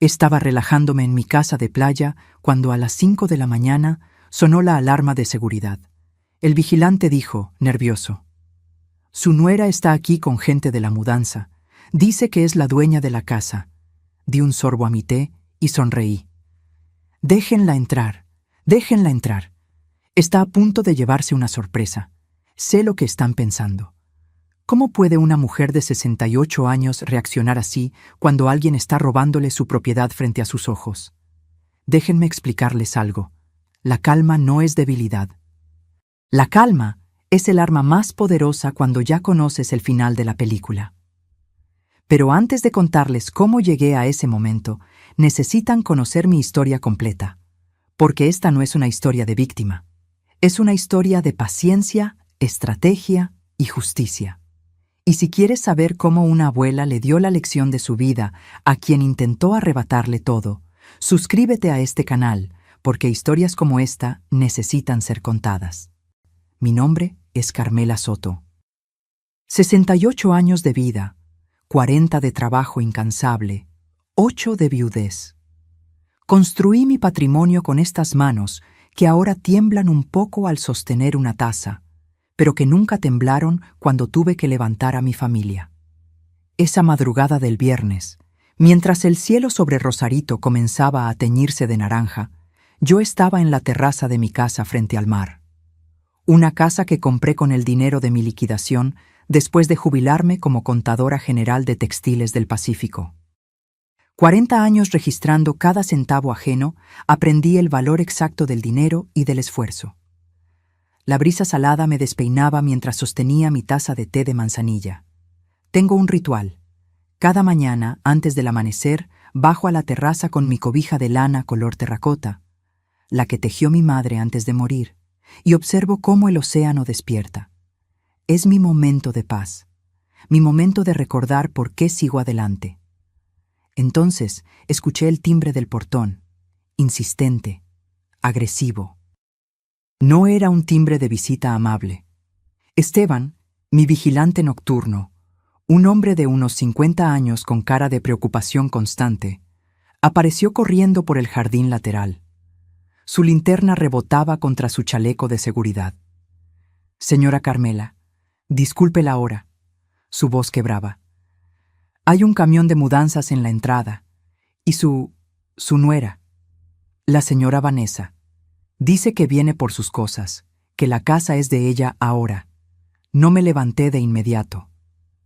Estaba relajándome en mi casa de playa cuando a las 5 de la mañana sonó la alarma de seguridad. El vigilante dijo, nervioso: «Su nuera está aquí con gente de la mudanza. Dice que es la dueña de la casa». Di un sorbo a mi té y sonreí. «Déjenla entrar, déjenla entrar. Está a punto de llevarse una sorpresa. Sé lo que están pensando. ¿Cómo puede una mujer de 68 años reaccionar así cuando alguien está robándole su propiedad frente a sus ojos? Déjenme explicarles algo. La calma no es debilidad. La calma es el arma más poderosa cuando ya conoces el final de la película. Pero antes de contarles cómo llegué a ese momento, necesitan conocer mi historia completa, porque esta no es una historia de víctima. Es una historia de paciencia, estrategia y justicia. Y si quieres saber cómo una abuela le dio la lección de su vida a quien intentó arrebatarle todo, suscríbete a este canal, porque historias como esta necesitan ser contadas. Mi nombre es Carmela Soto. 68 años de vida, 40 de trabajo incansable, 8 de viudez. Construí mi patrimonio con estas manos que ahora tiemblan un poco al sostener una taza, pero que nunca temblaron cuando tuve que levantar a mi familia. Esa madrugada del viernes, mientras el cielo sobre Rosarito comenzaba a teñirse de naranja, yo estaba en la terraza de mi casa frente al mar. Una casa que compré con el dinero de mi liquidación después de jubilarme como contadora general de Textiles del Pacífico. 40 años registrando cada centavo ajeno, aprendí el valor exacto del dinero y del esfuerzo. La brisa salada me despeinaba mientras sostenía mi taza de té de manzanilla. Tengo un ritual. Cada mañana, antes del amanecer, bajo a la terraza con mi cobija de lana color terracota, la que tejió mi madre antes de morir, y observo cómo el océano despierta. Es mi momento de paz, mi momento de recordar por qué sigo adelante. Entonces escuché el timbre del portón, insistente, agresivo. No era un timbre de visita amable. Esteban, mi vigilante nocturno, un hombre de unos 50 años con cara de preocupación constante, apareció corriendo por el jardín lateral. Su linterna rebotaba contra su chaleco de seguridad. «Señora Carmela, disculpe la hora». Su voz quebraba. «Hay un camión de mudanzas en la entrada. Y su nuera, la señora Vanessa, dice que viene por sus cosas, que la casa es de ella ahora». No me levanté de inmediato.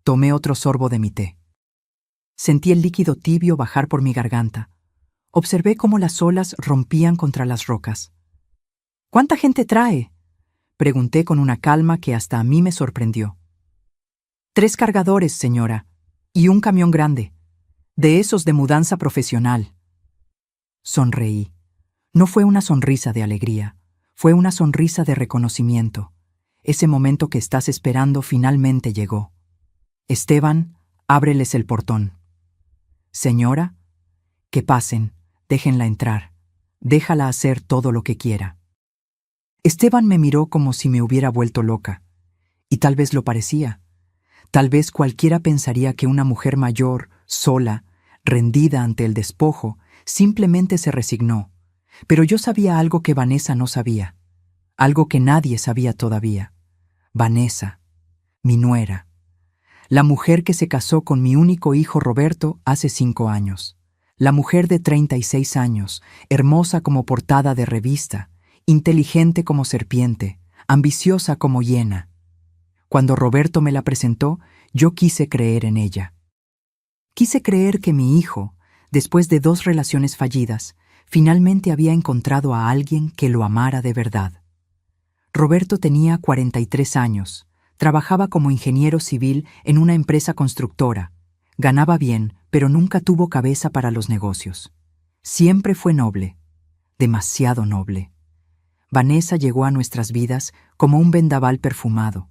Tomé otro sorbo de mi té. Sentí el líquido tibio bajar por mi garganta. Observé cómo las olas rompían contra las rocas. «¿Cuánta gente trae?», pregunté con una calma que hasta a mí me sorprendió. «3 cargadores, señora, y un camión grande, de esos de mudanza profesional». Sonreí. No fue una sonrisa de alegría, fue una sonrisa de reconocimiento. Ese momento que estás esperando finalmente llegó. «Esteban, ábreles el portón». «Señora, que pasen, déjenla entrar, déjala hacer todo lo que quiera». Esteban me miró como si me hubiera vuelto loca, y tal vez lo parecía. Tal vez cualquiera pensaría que una mujer mayor, sola, rendida ante el despojo, simplemente se resignó, pero yo sabía algo que Vanessa no sabía, algo que nadie sabía todavía. Vanessa, mi nuera, la mujer que se casó con mi único hijo Roberto hace 5 años, la mujer de 36 años, hermosa como portada de revista, inteligente como serpiente, ambiciosa como hiena. Cuando Roberto me la presentó, yo quise creer en ella. Quise creer que mi hijo, después de 2 relaciones fallidas, finalmente había encontrado a alguien que lo amara de verdad. Roberto tenía 43 años, trabajaba como ingeniero civil en una empresa constructora, ganaba bien, pero nunca tuvo cabeza para los negocios. Siempre fue noble, demasiado noble. Vanessa llegó a nuestras vidas como un vendaval perfumado,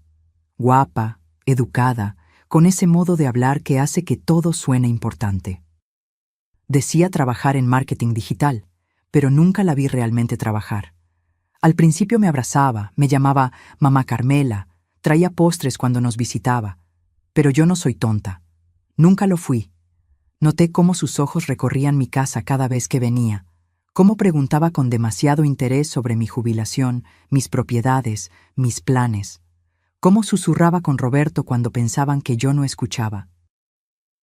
guapa, educada, con ese modo de hablar que hace que todo suene importante. Decía trabajar en marketing digital, pero nunca la vi realmente trabajar. Al principio me abrazaba, me llamaba Mamá Carmela, traía postres cuando nos visitaba, pero yo no soy tonta. Nunca lo fui. Noté cómo sus ojos recorrían mi casa cada vez que venía, cómo preguntaba con demasiado interés sobre mi jubilación, mis propiedades, mis planes, cómo susurraba con Roberto cuando pensaban que yo no escuchaba.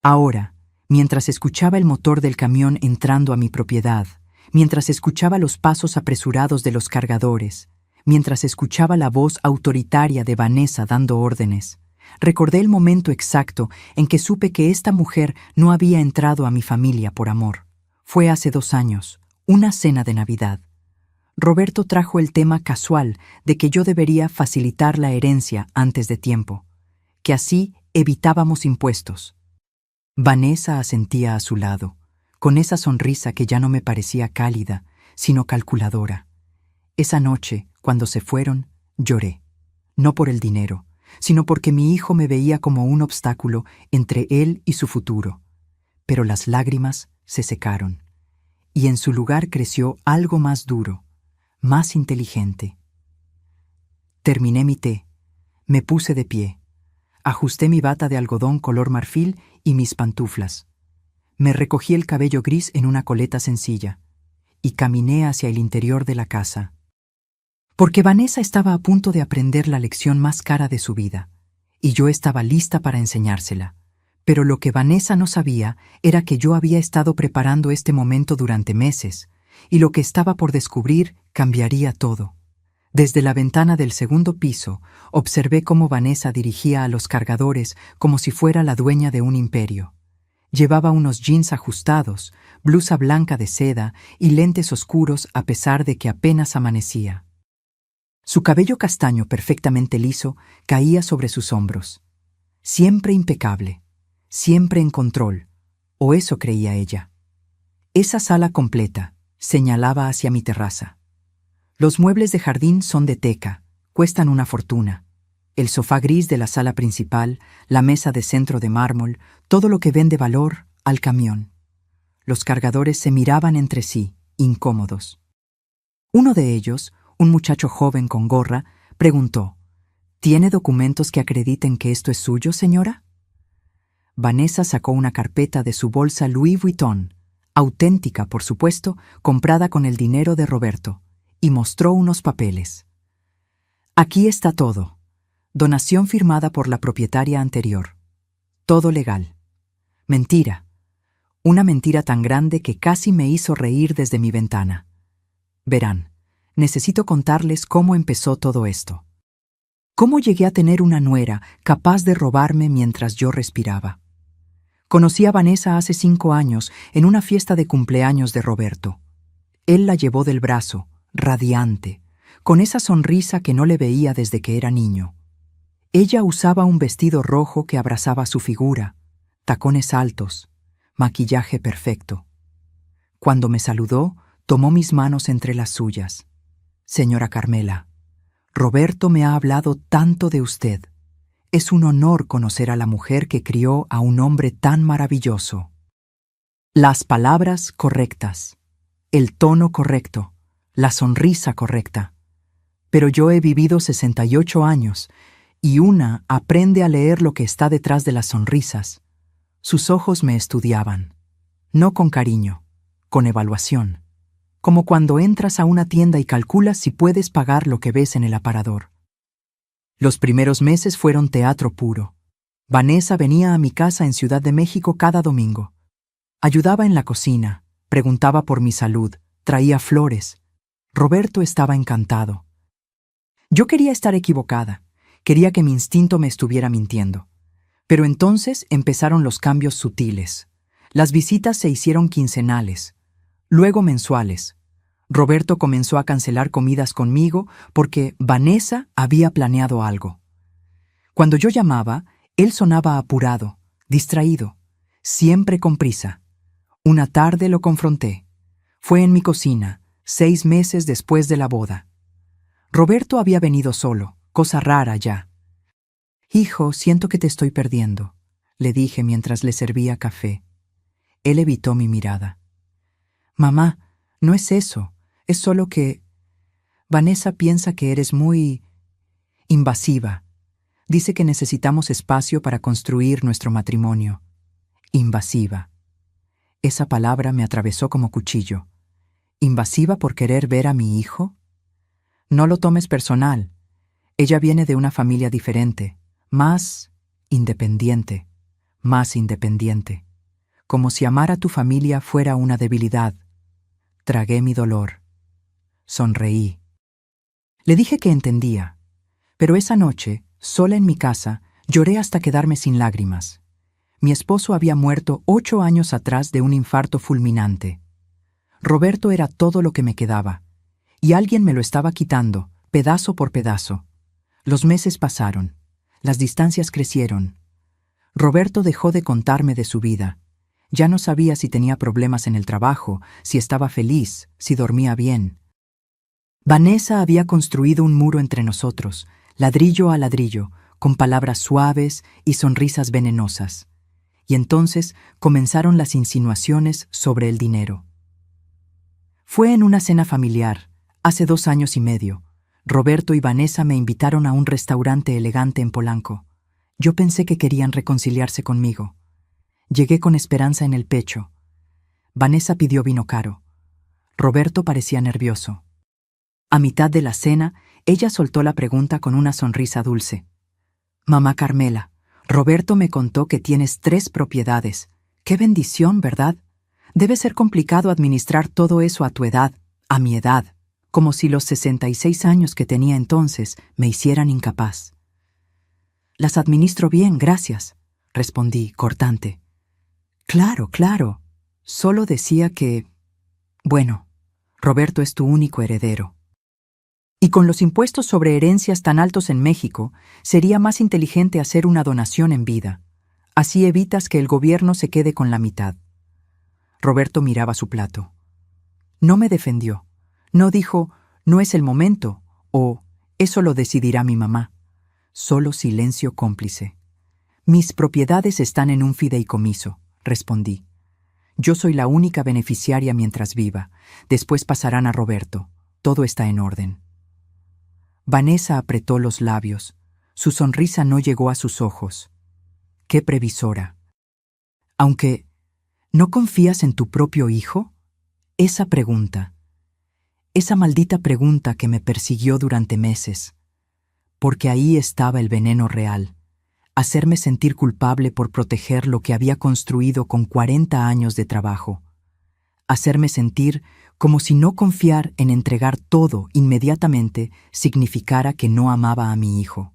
Ahora, mientras escuchaba el motor del camión entrando a mi propiedad, mientras escuchaba los pasos apresurados de los cargadores, mientras escuchaba la voz autoritaria de Vanessa dando órdenes, recordé el momento exacto en que supe que esta mujer no había entrado a mi familia por amor. Fue hace 2 años, una cena de Navidad. Roberto trajo el tema casual de que yo debería facilitar la herencia antes de tiempo, que así evitábamos impuestos. Vanessa asentía a su lado, con esa sonrisa que ya no me parecía cálida, sino calculadora. Esa noche, cuando se fueron, lloré, no por el dinero, sino porque mi hijo me veía como un obstáculo entre él y su futuro. Pero las lágrimas se secaron, y en su lugar creció algo más duro, más inteligente. Terminé mi té, me puse de pie, ajusté mi bata de algodón color marfil y mis pantuflas. Me recogí el cabello gris en una coleta sencilla y caminé hacia el interior de la casa. Porque Vanessa estaba a punto de aprender la lección más cara de su vida, y yo estaba lista para enseñársela. Pero lo que Vanessa no sabía era que yo había estado preparando este momento durante meses, y lo que estaba por descubrir cambiaría todo. Desde la ventana del segundo piso, observé cómo Vanessa dirigía a los cargadores como si fuera la dueña de un imperio. Llevaba unos jeans ajustados, blusa blanca de seda y lentes oscuros a pesar de que apenas amanecía. Su cabello castaño perfectamente liso caía sobre sus hombros. Siempre impecable, siempre en control, o eso creía ella. Esa sala completa señalaba hacia mi terraza. Los muebles de jardín son de teca, cuestan una fortuna. El sofá gris de la sala principal, la mesa de centro de mármol, todo lo que vende valor al camión. Los cargadores se miraban entre sí, incómodos. Uno de ellos, un muchacho joven con gorra, preguntó: ¿Tiene documentos que acrediten que esto es suyo, señora? Vanessa sacó una carpeta de su bolsa Louis Vuitton, auténtica, por supuesto, comprada con el dinero de Roberto, y mostró unos papeles. Aquí está todo. Donación firmada por la propietaria anterior. Todo legal. Mentira. Una mentira tan grande que casi me hizo reír desde mi ventana. Verán, necesito contarles cómo empezó todo esto. Cómo llegué a tener una nuera capaz de robarme mientras yo respiraba. Conocí a Vanessa hace 5 años en una fiesta de cumpleaños de Roberto. Él la llevó del brazo, radiante, con esa sonrisa que no le veía desde que era niño. Ella usaba un vestido rojo que abrazaba su figura, tacones altos, maquillaje perfecto. Cuando me saludó, tomó mis manos entre las suyas. Señora Carmela, Roberto me ha hablado tanto de usted. Es un honor conocer a la mujer que crió a un hombre tan maravilloso. Las palabras correctas, el tono correcto, la sonrisa correcta. Pero yo he vivido 68 años y una aprende a leer lo que está detrás de las sonrisas. Sus ojos me estudiaban, no con cariño, con evaluación, como cuando entras a una tienda y calculas si puedes pagar lo que ves en el aparador. Los primeros meses fueron teatro puro. Vanessa venía a mi casa en Ciudad de México cada domingo. Ayudaba en la cocina, preguntaba por mi salud, traía flores. Roberto estaba encantado. Yo quería estar equivocada, quería que mi instinto me estuviera mintiendo. Pero entonces empezaron los cambios sutiles. Las visitas se hicieron quincenales, luego mensuales. Roberto comenzó a cancelar comidas conmigo porque Vanessa había planeado algo. Cuando yo llamaba, él sonaba apurado, distraído, siempre con prisa. Una tarde lo confronté. Fue en mi cocina, 6 meses después de la boda. Roberto había venido solo, cosa rara ya. «Hijo, siento que te estoy perdiendo», le dije mientras le servía café. Él evitó mi mirada. «Mamá, no es eso, es solo que Vanessa piensa que eres muy invasiva. Dice que necesitamos espacio para construir nuestro matrimonio. Invasiva». Esa palabra me atravesó como cuchillo. ¿Invasiva por querer ver a mi hijo? No lo tomes personal. Ella viene de una familia diferente, más independiente, como si amar a tu familia fuera una debilidad. Tragué mi dolor. Sonreí. Le dije que entendía, pero esa noche, sola en mi casa, lloré hasta quedarme sin lágrimas. Mi esposo había muerto 8 años atrás de un infarto fulminante. Roberto era todo lo que me quedaba, y alguien me lo estaba quitando, pedazo por pedazo. Los meses pasaron, las distancias crecieron. Roberto dejó de contarme de su vida. Ya no sabía si tenía problemas en el trabajo, si estaba feliz, si dormía bien. Vanessa había construido un muro entre nosotros, ladrillo a ladrillo, con palabras suaves y sonrisas venenosas. Y entonces comenzaron las insinuaciones sobre el dinero. Fue en una cena familiar, hace 2 años y medio. Roberto y Vanessa me invitaron a un restaurante elegante en Polanco. Yo pensé que querían reconciliarse conmigo. Llegué con esperanza en el pecho. Vanessa pidió vino caro. Roberto parecía nervioso. A mitad de la cena, ella soltó la pregunta con una sonrisa dulce. «Mamá Carmela, Roberto me contó que tienes 3 propiedades. ¡Qué bendición!, ¿verdad? Debe ser complicado administrar todo eso a tu edad, a mi edad, como si los 66 años que tenía entonces me hicieran incapaz». «Las administro bien, gracias», respondí, cortante. «Claro, claro. Solo decía que... Bueno, Roberto es tu único heredero. Y con los impuestos sobre herencias tan altos en México, sería más inteligente hacer una donación en vida. Así evitas que el gobierno se quede con la mitad». Roberto miraba su plato. No me defendió. No dijo, «No es el momento», o «Eso lo decidirá mi mamá». Solo silencio cómplice. «Mis propiedades están en un fideicomiso», respondí. «Yo soy la única beneficiaria mientras viva. Después pasarán a Roberto. Todo está en orden». Vanessa apretó los labios. Su sonrisa no llegó a sus ojos. ¡Qué previsora! Aunque, ¿no confías en tu propio hijo? Esa pregunta. Esa maldita pregunta que me persiguió durante meses. Porque ahí estaba el veneno real. Hacerme sentir culpable por proteger lo que había construido con 40 años de trabajo. Hacerme sentir como si no confiar en entregar todo inmediatamente significara que no amaba a mi hijo.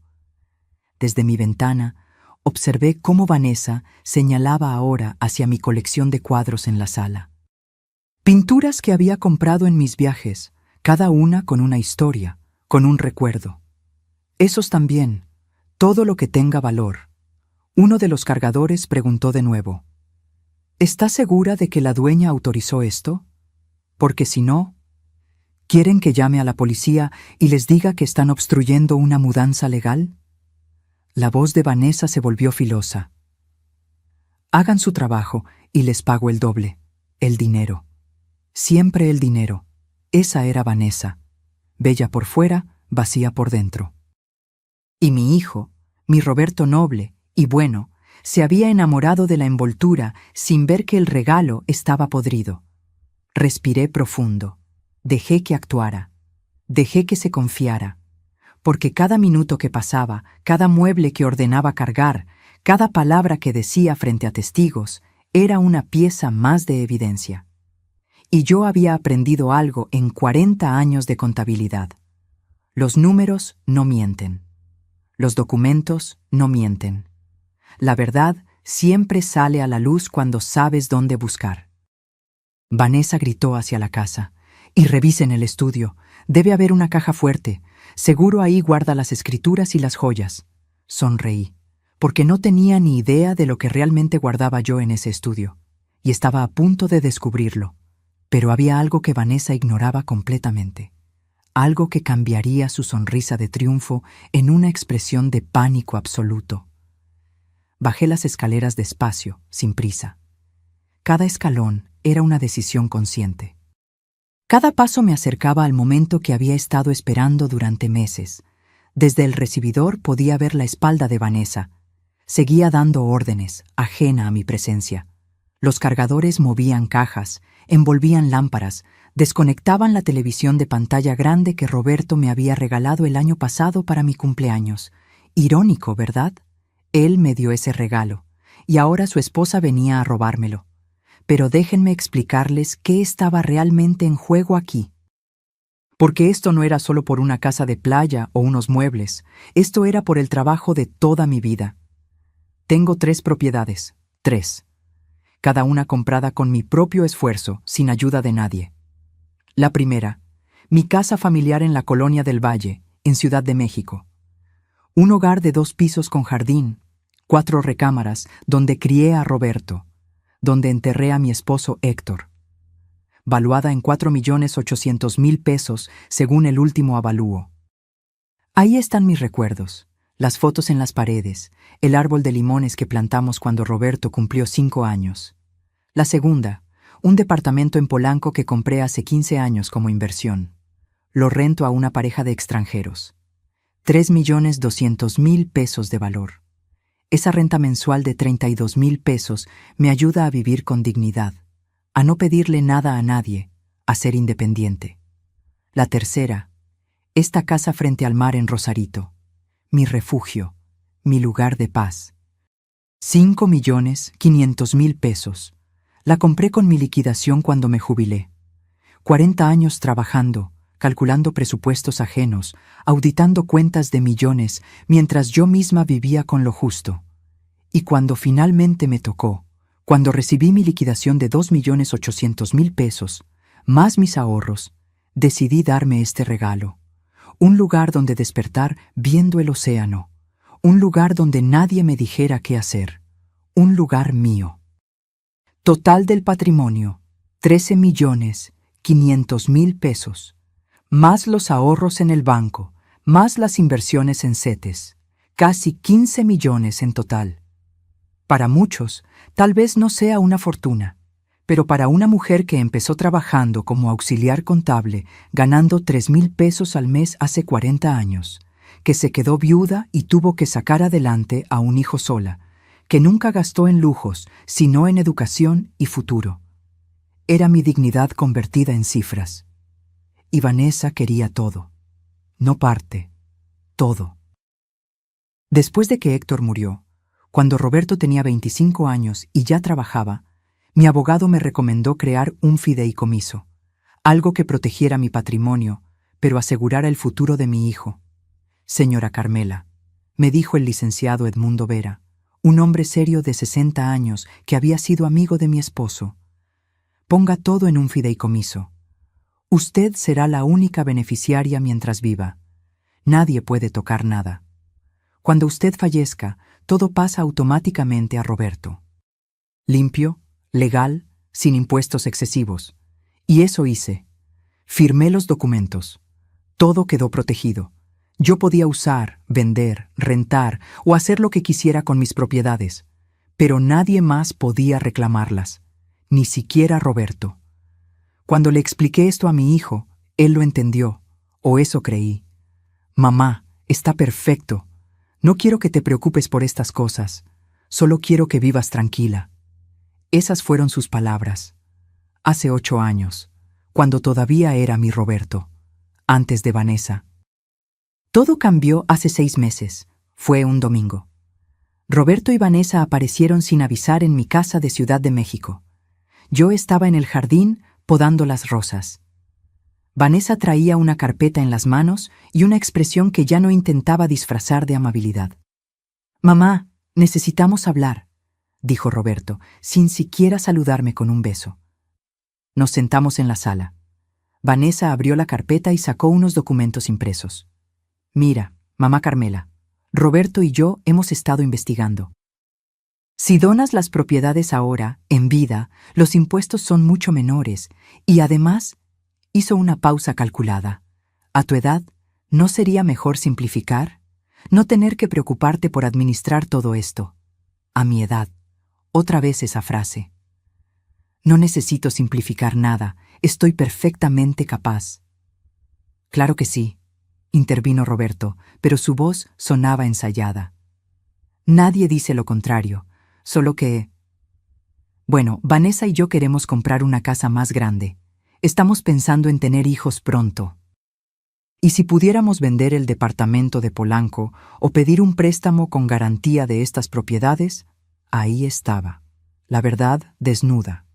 Desde mi ventana, observé cómo Vanessa señalaba ahora hacia mi colección de cuadros en la sala. Pinturas que había comprado en mis viajes, cada una con una historia, con un recuerdo. Esos también, todo lo que tenga valor. Uno de los cargadores preguntó de nuevo, ¿estás segura de que la dueña autorizó esto? Porque si no, ¿quieren que llame a la policía y les diga que están obstruyendo una mudanza legal? La voz de Vanessa se volvió filosa. Hagan su trabajo y les pago el doble. El dinero. Siempre el dinero. Esa era Vanessa. Bella por fuera, vacía por dentro. Y mi hijo, mi Roberto noble y bueno, se había enamorado de la envoltura sin ver que el regalo estaba podrido. Respiré profundo. Dejé que actuara. Dejé que se confiara. Porque cada minuto que pasaba, cada mueble que ordenaba cargar, cada palabra que decía frente a testigos, era una pieza más de evidencia. Y yo había aprendido algo en 40 años de contabilidad. Los números no mienten. Los documentos no mienten. La verdad siempre sale a la luz cuando sabes dónde buscar. Vanessa gritó hacia la casa. «Y revisen el estudio. Debe haber una caja fuerte. Seguro ahí guarda las escrituras y las joyas». Sonreí, porque no tenía ni idea de lo que realmente guardaba yo en ese estudio, y estaba a punto de descubrirlo. Pero había algo que Vanessa ignoraba completamente. Algo que cambiaría su sonrisa de triunfo en una expresión de pánico absoluto. Bajé las escaleras despacio, sin prisa. Cada escalón era una decisión consciente. Cada paso me acercaba al momento que había estado esperando durante meses. Desde el recibidor podía ver la espalda de Vanessa. Seguía dando órdenes, ajena a mi presencia. Los cargadores movían cajas, envolvían lámparas, desconectaban la televisión de pantalla grande que Roberto me había regalado el año pasado para mi cumpleaños. Irónico, ¿verdad? Él me dio ese regalo, y ahora su esposa venía a robármelo. Pero déjenme explicarles qué estaba realmente en juego aquí. Porque esto no era solo por una casa de playa o unos muebles, esto era por el trabajo de toda mi vida. Tengo 3 propiedades, 3. Cada una comprada con mi propio esfuerzo, sin ayuda de nadie. La primera, mi casa familiar en la Colonia del Valle, en Ciudad de México. Un hogar de 2 pisos con jardín, 4 recámaras, donde crié a Roberto, donde enterré a mi esposo Héctor. Valuada en 4.800.000 pesos según el último avalúo. Ahí están mis recuerdos, las fotos en las paredes, el árbol de limones que plantamos cuando Roberto cumplió 5 años. La segunda, un departamento en Polanco que compré hace 15 años como inversión. Lo rento a una pareja de extranjeros. 3.200.000 pesos de valor. Esa renta mensual de 32.000 pesos me ayuda a vivir con dignidad, a no pedirle nada a nadie, a ser independiente. La tercera, esta casa frente al mar en Rosarito, mi refugio, mi lugar de paz. 5.500.000 pesos. La compré con mi liquidación cuando me jubilé. 40 años trabajando, calculando presupuestos ajenos, auditando cuentas de millones, mientras yo misma vivía con lo justo. Y cuando finalmente me tocó, cuando recibí mi liquidación de 2.800.000 pesos, más mis ahorros, decidí darme este regalo. Un lugar donde despertar viendo el océano. Un lugar donde nadie me dijera qué hacer. Un lugar mío. Total del patrimonio, 13.500.000 pesos. Más los ahorros en el banco, más las inversiones en CETES. Casi 15 millones en total. Para muchos, tal vez no sea una fortuna, pero para una mujer que empezó trabajando como auxiliar contable, ganando 3.000 pesos al mes hace 40 años, que se quedó viuda y tuvo que sacar adelante a un hijo sola, que nunca gastó en lujos, sino en educación y futuro. Era mi dignidad convertida en cifras. Y Vanessa quería todo. No parte, todo. Después de que Héctor murió, cuando Roberto tenía 25 años y ya trabajaba, mi abogado me recomendó crear un fideicomiso, algo que protegiera mi patrimonio, pero asegurara el futuro de mi hijo. Señora Carmela, me dijo el licenciado Edmundo Vera, un hombre serio de 60 años que había sido amigo de mi esposo. Ponga todo en un fideicomiso. Usted será la única beneficiaria mientras viva. Nadie puede tocar nada. Cuando usted fallezca, todo pasa automáticamente a Roberto. Limpio, legal, sin impuestos excesivos. Y eso hice. Firmé los documentos. Todo quedó protegido. Yo podía usar, vender, rentar o hacer lo que quisiera con mis propiedades, pero nadie más podía reclamarlas, ni siquiera Roberto. Cuando le expliqué esto a mi hijo, él lo entendió, o eso creí. Mamá, está perfecto. No quiero que te preocupes por estas cosas. Solo quiero que vivas tranquila. Esas fueron sus palabras. Hace 8 años, cuando todavía era mi Roberto, antes de Vanessa. Todo cambió hace 6 meses. Fue un domingo. Roberto y Vanessa aparecieron sin avisar en mi casa de Ciudad de México. Yo estaba en el jardín podando las rosas. Vanessa traía una carpeta en las manos y una expresión que ya no intentaba disfrazar de amabilidad. «Mamá, necesitamos hablar», dijo Roberto, sin siquiera saludarme con un beso. Nos sentamos en la sala. Vanessa abrió la carpeta y sacó unos documentos impresos. «Mira, mamá Carmela, Roberto y yo hemos estado investigando. Si donas las propiedades ahora, en vida, los impuestos son mucho menores y además, hizo una pausa calculada. A tu edad, ¿no sería mejor simplificar? No tener que preocuparte por administrar todo esto. A mi edad, otra vez esa frase. No necesito simplificar nada, estoy perfectamente capaz». «Claro que sí», intervino Roberto, pero su voz sonaba ensayada. «Nadie dice lo contrario, solo que Bueno, Vanessa y yo queremos comprar una casa más grande. Estamos pensando en tener hijos pronto. Y si pudiéramos vender el departamento de Polanco o pedir un préstamo con garantía de estas propiedades, ahí estaba, la verdad desnuda.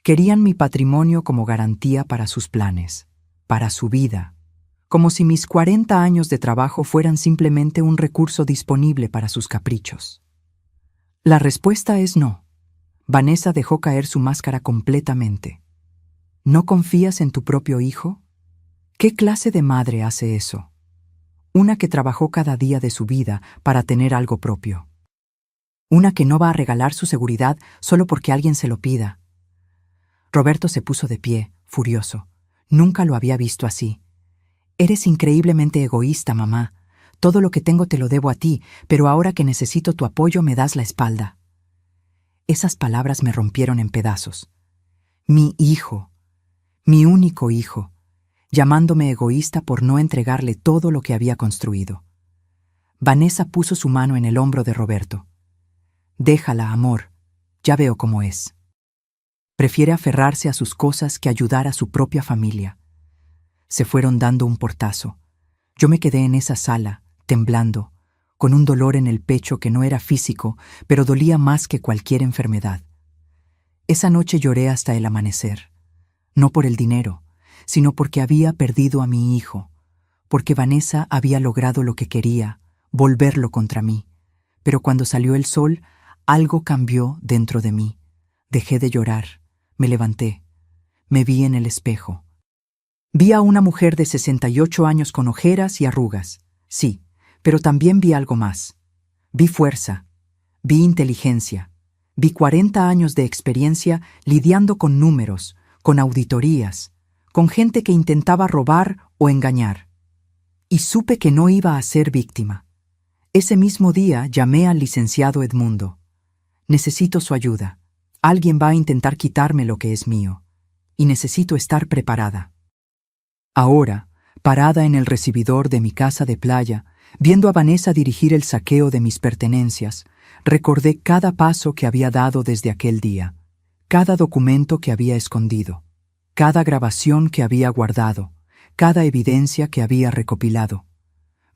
Querían mi patrimonio como garantía para sus planes, para su vida, como si mis 40 años de trabajo fueran simplemente un recurso disponible para sus caprichos. La respuesta es no. Vanessa dejó caer su máscara completamente. ¿No confías en tu propio hijo? ¿Qué clase de madre hace eso? Una que trabajó cada día de su vida para tener algo propio. Una que no va a regalar su seguridad solo porque alguien se lo pida. Roberto se puso de pie, furioso. Nunca lo había visto así. Eres increíblemente egoísta, mamá. Todo lo que tengo te lo debo a ti, pero ahora que necesito tu apoyo me das la espalda. Esas palabras me rompieron en pedazos. Mi hijo, mi único hijo, llamándome egoísta por no entregarle todo lo que había construido. Vanessa puso su mano en el hombro de Roberto. Déjala, amor, ya veo cómo es. Prefiere aferrarse a sus cosas que ayudar a su propia familia. Se fueron dando un portazo. Yo me quedé en esa sala, temblando, con un dolor en el pecho que no era físico, pero dolía más que cualquier enfermedad. Esa noche lloré hasta el amanecer, no por el dinero, sino porque había perdido a mi hijo, porque Vanessa había logrado lo que quería, volverlo contra mí. Pero cuando salió el sol, algo cambió dentro de mí. Dejé de llorar, me levanté, me vi en el espejo. Vi a una mujer de 68 años con ojeras y arrugas, sí, pero también vi algo más. Vi fuerza, vi inteligencia, vi 40 años de experiencia lidiando con números, con auditorías, con gente que intentaba robar o engañar. Y supe que no iba a ser víctima. Ese mismo día llamé al licenciado Edmundo. Necesito su ayuda. Alguien va a intentar quitarme lo que es mío. Y necesito estar preparada. Ahora, parada en el recibidor de mi casa de playa, viendo a Vanessa dirigir el saqueo de mis pertenencias, recordé cada paso que había dado desde aquel día, cada documento que había escondido, cada grabación que había guardado, cada evidencia que había recopilado.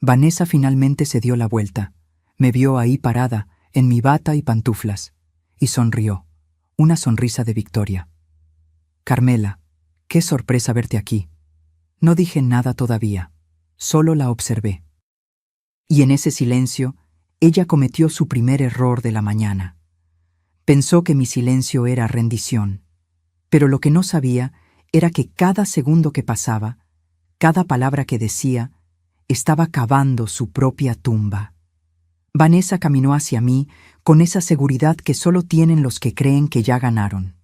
Vanessa finalmente se dio la vuelta, me vio ahí parada, en mi bata y pantuflas, y sonrió, una sonrisa de victoria. Carmela, qué sorpresa verte aquí. No dije nada todavía, solo la observé. Y en ese silencio, ella cometió su primer error de la mañana. Pensó que mi silencio era rendición, pero lo que no sabía era que cada segundo que pasaba, cada palabra que decía, estaba cavando su propia tumba. Vanessa caminó hacia mí con esa seguridad que solo tienen los que creen que ya ganaron.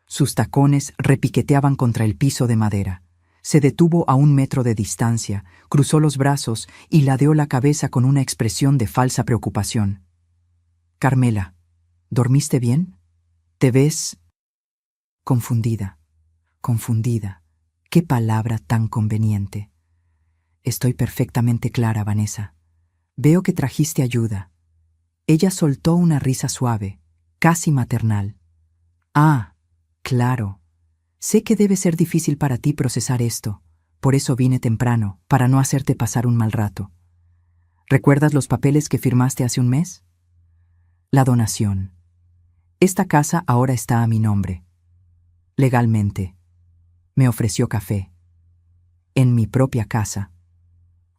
Sus tacones repiqueteaban contra el piso de madera. Se detuvo a 1 metro de distancia, cruzó los brazos y ladeó la cabeza con una expresión de falsa preocupación. Carmela, ¿dormiste bien? ¿Te ves? Confundida, confundida. Qué palabra tan conveniente. Estoy perfectamente clara, Vanessa. Veo que trajiste ayuda. Ella soltó una risa suave, casi maternal. Ah, claro. Sé que debe ser difícil para ti procesar esto. Por eso vine temprano, para no hacerte pasar un mal rato. ¿Recuerdas los papeles que firmaste hace un mes? La donación. Esta casa ahora está a mi nombre. Legalmente. Me ofreció café. En mi propia casa.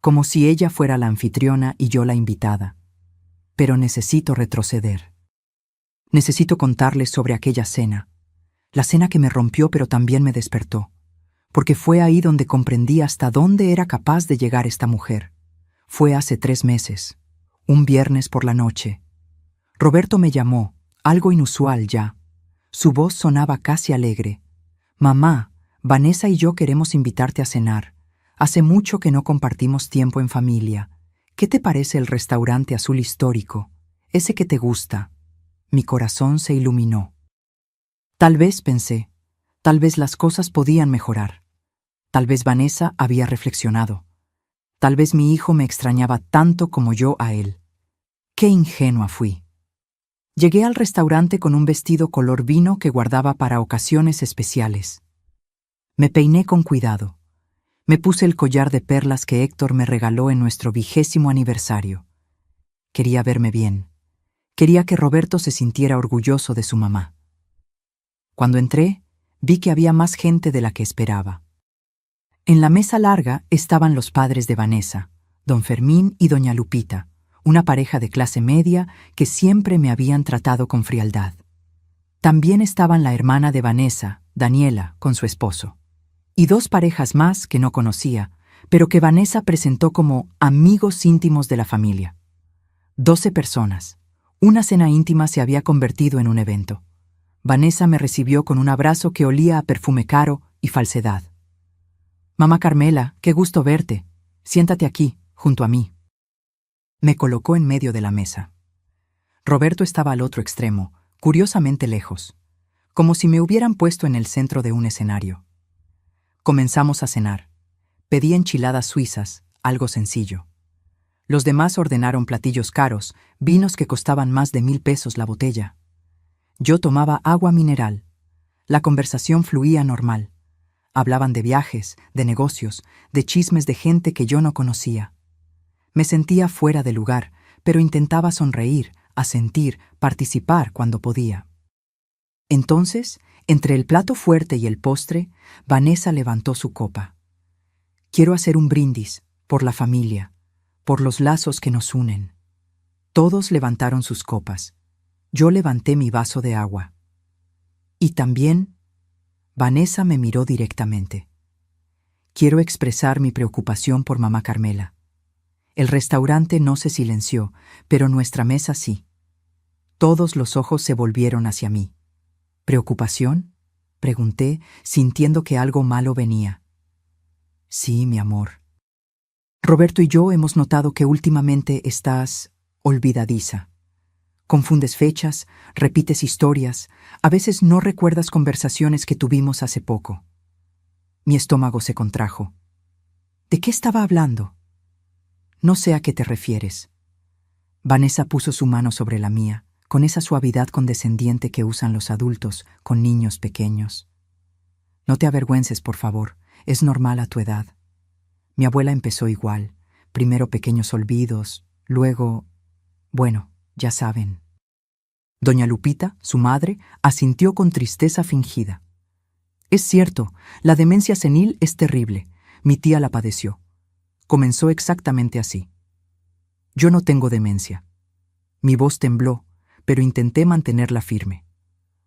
Como si ella fuera la anfitriona y yo la invitada. Pero necesito retroceder. Necesito contarles sobre aquella cena. La cena que me rompió pero también me despertó. Porque fue ahí donde comprendí hasta dónde era capaz de llegar esta mujer. Fue hace 3 meses. Un viernes por la noche. Roberto me llamó, algo inusual ya. Su voz sonaba casi alegre. Mamá, Vanessa y yo queremos invitarte a cenar. Hace mucho que no compartimos tiempo en familia. ¿Qué te parece el restaurante azul histórico? Ese que te gusta. Mi corazón se iluminó. Tal vez, pensé, tal vez las cosas podían mejorar. Tal vez Vanessa había reflexionado. Tal vez mi hijo me extrañaba tanto como yo a él. Qué ingenua fui. Llegué al restaurante con un vestido color vino que guardaba para ocasiones especiales. Me peiné con cuidado. Me puse el collar de perlas que Héctor me regaló en nuestro 20º aniversario. Quería verme bien. Quería que Roberto se sintiera orgulloso de su mamá. Cuando entré, vi que había más gente de la que esperaba. En la mesa larga estaban los padres de Vanessa, don Fermín y doña Lupita, una pareja de clase media que siempre me habían tratado con frialdad. También estaban la hermana de Vanessa, Daniela, con su esposo, y dos parejas más que no conocía, pero que Vanessa presentó como amigos íntimos de la familia. 12 personas. Una cena íntima se había convertido en un evento. Vanessa me recibió con un abrazo que olía a perfume caro y falsedad. «Mamá Carmela, qué gusto verte. Siéntate aquí, junto a mí». Me colocó en medio de la mesa. Roberto estaba al otro extremo, curiosamente lejos, como si me hubieran puesto en el centro de un escenario. Comenzamos a cenar. Pedí enchiladas suizas, algo sencillo. Los demás ordenaron platillos caros, vinos que costaban más de 1,000 pesos la botella. Yo tomaba agua mineral. La conversación fluía normal. Hablaban de viajes, de negocios, de chismes de gente que yo no conocía. Me sentía fuera de lugar, pero intentaba sonreír, asentir, participar cuando podía. Entonces, entre el plato fuerte y el postre, Vanessa levantó su copa. «Quiero hacer un brindis, por la familia, por los lazos que nos unen». Todos levantaron sus copas. Yo levanté mi vaso de agua. Y también, Vanessa me miró directamente. «Quiero expresar mi preocupación por mamá Carmela». El restaurante no se silenció, pero nuestra mesa sí. Todos los ojos se volvieron hacia mí. «¿Preocupación?», pregunté, sintiendo que algo malo venía. «Sí, mi amor. Roberto y yo hemos notado que últimamente estás olvidadiza. Confundes fechas, repites historias, a veces no recuerdas conversaciones que tuvimos hace poco». Mi estómago se contrajo. ¿De qué estaba hablando? «No sé a qué te refieres». Vanessa puso su mano sobre la mía, con esa suavidad condescendiente que usan los adultos con niños pequeños. «No te avergüences, por favor, es normal a tu edad». Mi abuela empezó igual, primero pequeños olvidos, luego... bueno, ya saben. Doña Lupita, su madre, asintió con tristeza fingida. «Es cierto, la demencia senil es terrible. Mi tía la padeció. Comenzó exactamente así. Yo no tengo demencia». Mi voz tembló, pero intenté mantenerla firme.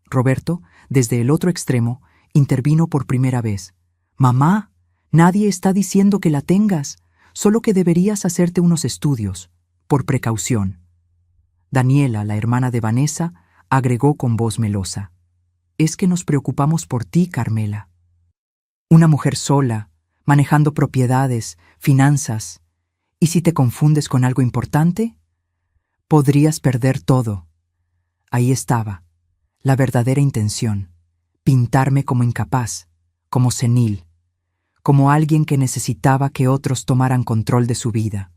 Roberto, desde el otro extremo, intervino por primera vez. «Mamá, nadie está diciendo que la tengas, solo que deberías hacerte unos estudios, por precaución». Daniela, la hermana de Vanessa, agregó con voz melosa. «Es que nos preocupamos por ti, Carmela. Una mujer sola, manejando propiedades, finanzas. ¿Y si te confundes con algo importante? Podrías perder todo». Ahí estaba, la verdadera intención, pintarme como incapaz, como senil, como alguien que necesitaba que otros tomaran control de su vida.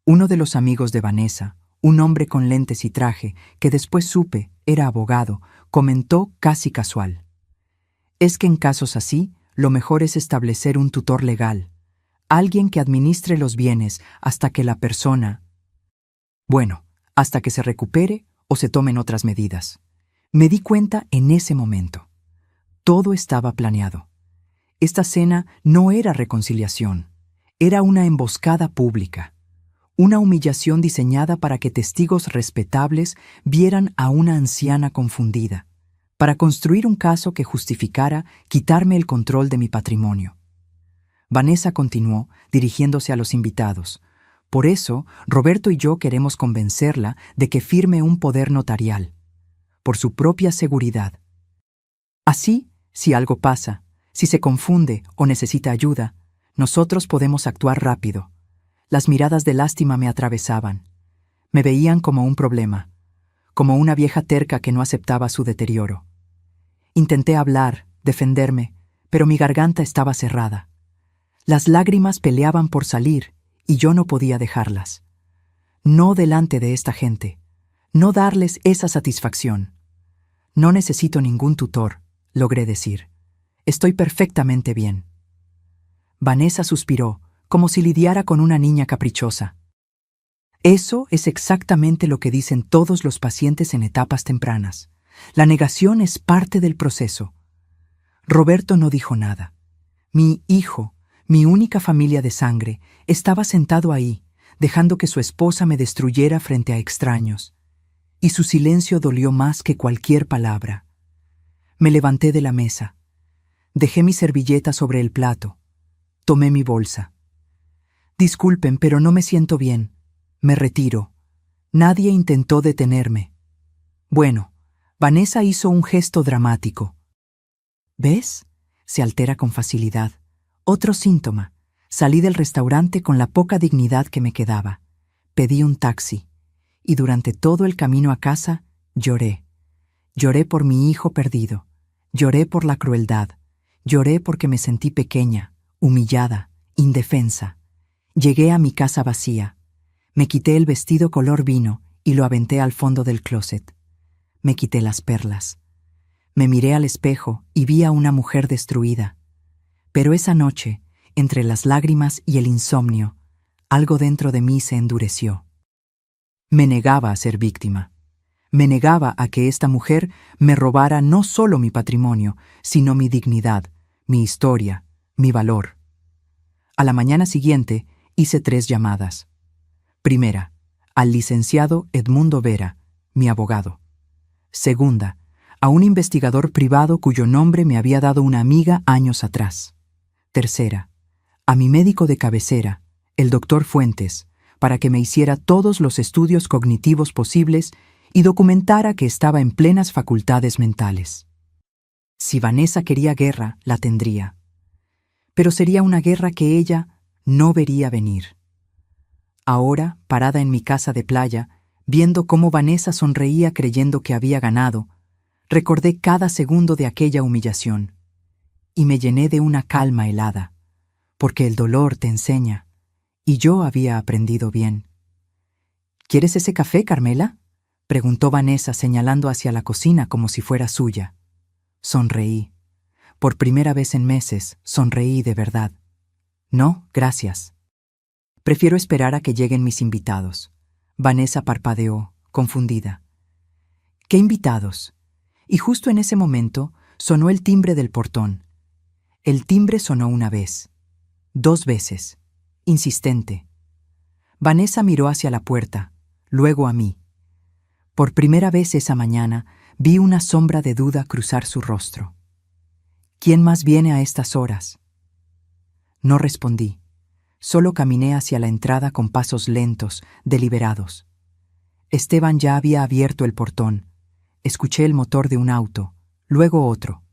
Uno de los amigos de Vanessa, un hombre con lentes y traje, que después supe era abogado, comentó casi casual: «Es que en casos así, lo mejor es establecer un tutor legal, alguien que administre los bienes hasta que la persona... bueno, hasta que se recupere o se tomen otras medidas». Me di cuenta en ese momento. Todo estaba planeado. Esta cena no era reconciliación, era una emboscada pública, una humillación diseñada para que testigos respetables vieran a una anciana confundida, para construir un caso que justificara quitarme el control de mi patrimonio. Vanessa continuó, dirigiéndose a los invitados: «Por eso, Roberto y yo queremos convencerla de que firme un poder notarial, por su propia seguridad. Así, si algo pasa, si se confunde o necesita ayuda, nosotros podemos actuar rápido». Las miradas de lástima me atravesaban. Me veían como un problema, como una vieja terca que no aceptaba su deterioro. Intenté hablar, defenderme, pero mi garganta estaba cerrada. Las lágrimas peleaban por salir y yo no podía dejarlas. No delante de esta gente, no darles esa satisfacción. No necesito ningún tutor, logré decir. Estoy perfectamente bien. Vanessa suspiró, como si lidiara con una niña caprichosa. Eso es exactamente lo que dicen todos los pacientes en etapas tempranas. La negación es parte del proceso. Roberto no dijo nada. Mi hijo, mi única familia de sangre, estaba sentado ahí, dejando que su esposa me destruyera frente a extraños. Y su silencio dolió más que cualquier palabra. Me levanté de la mesa. Dejé mi servilleta sobre el plato. Tomé mi bolsa. Disculpen, pero no me siento bien. Me retiro. Nadie intentó detenerme. Bueno, Vanessa hizo un gesto dramático. ¿Ves? Se altera con facilidad. Otro síntoma. Salí del restaurante con la poca dignidad que me quedaba. Pedí un taxi. Y durante todo el camino a casa, lloré. Lloré por mi hijo perdido. Lloré por la crueldad. Lloré porque me sentí pequeña, humillada, indefensa. Llegué a mi casa vacía. Me quité el vestido color vino y lo aventé al fondo del closet. Me quité las perlas. Me miré al espejo y vi a una mujer destruida. Pero esa noche, entre las lágrimas y el insomnio, algo dentro de mí se endureció. Me negaba a ser víctima. Me negaba a que esta mujer me robara no solo mi patrimonio, sino mi dignidad, mi historia, mi valor. A la mañana siguiente hice 3 llamadas. Primera, al licenciado Edmundo Vera, mi abogado. Segunda, a un investigador privado cuyo nombre me había dado una amiga años atrás. Tercera, a mi médico de cabecera, el doctor Fuentes, para que me hiciera todos los estudios cognitivos posibles y documentara que estaba en plenas facultades mentales. Si Vanessa quería guerra, la tendría. Pero sería una guerra que ella no vería venir. Ahora, parada en mi casa de playa, viendo cómo Vanessa sonreía creyendo que había ganado, recordé cada segundo de aquella humillación y me llené de una calma helada, porque el dolor te enseña, y yo había aprendido bien. ¿Quieres ese café, Carmela?, preguntó Vanessa señalando hacia la cocina como si fuera suya. Sonreí. Por primera vez en meses, sonreí de verdad. No, gracias. Prefiero esperar a que lleguen mis invitados. Vanessa parpadeó, confundida. ¿Qué invitados? Y justo en ese momento sonó el timbre del portón. El timbre sonó una vez, 2 veces, insistente. Vanessa miró hacia la puerta, luego a mí. Por primera vez esa mañana vi una sombra de duda cruzar su rostro. ¿Quién más viene a estas horas? No respondí. Solo caminé hacia la entrada con pasos lentos, deliberados. Esteban ya había abierto el portón. Escuché el motor de un auto, luego otro.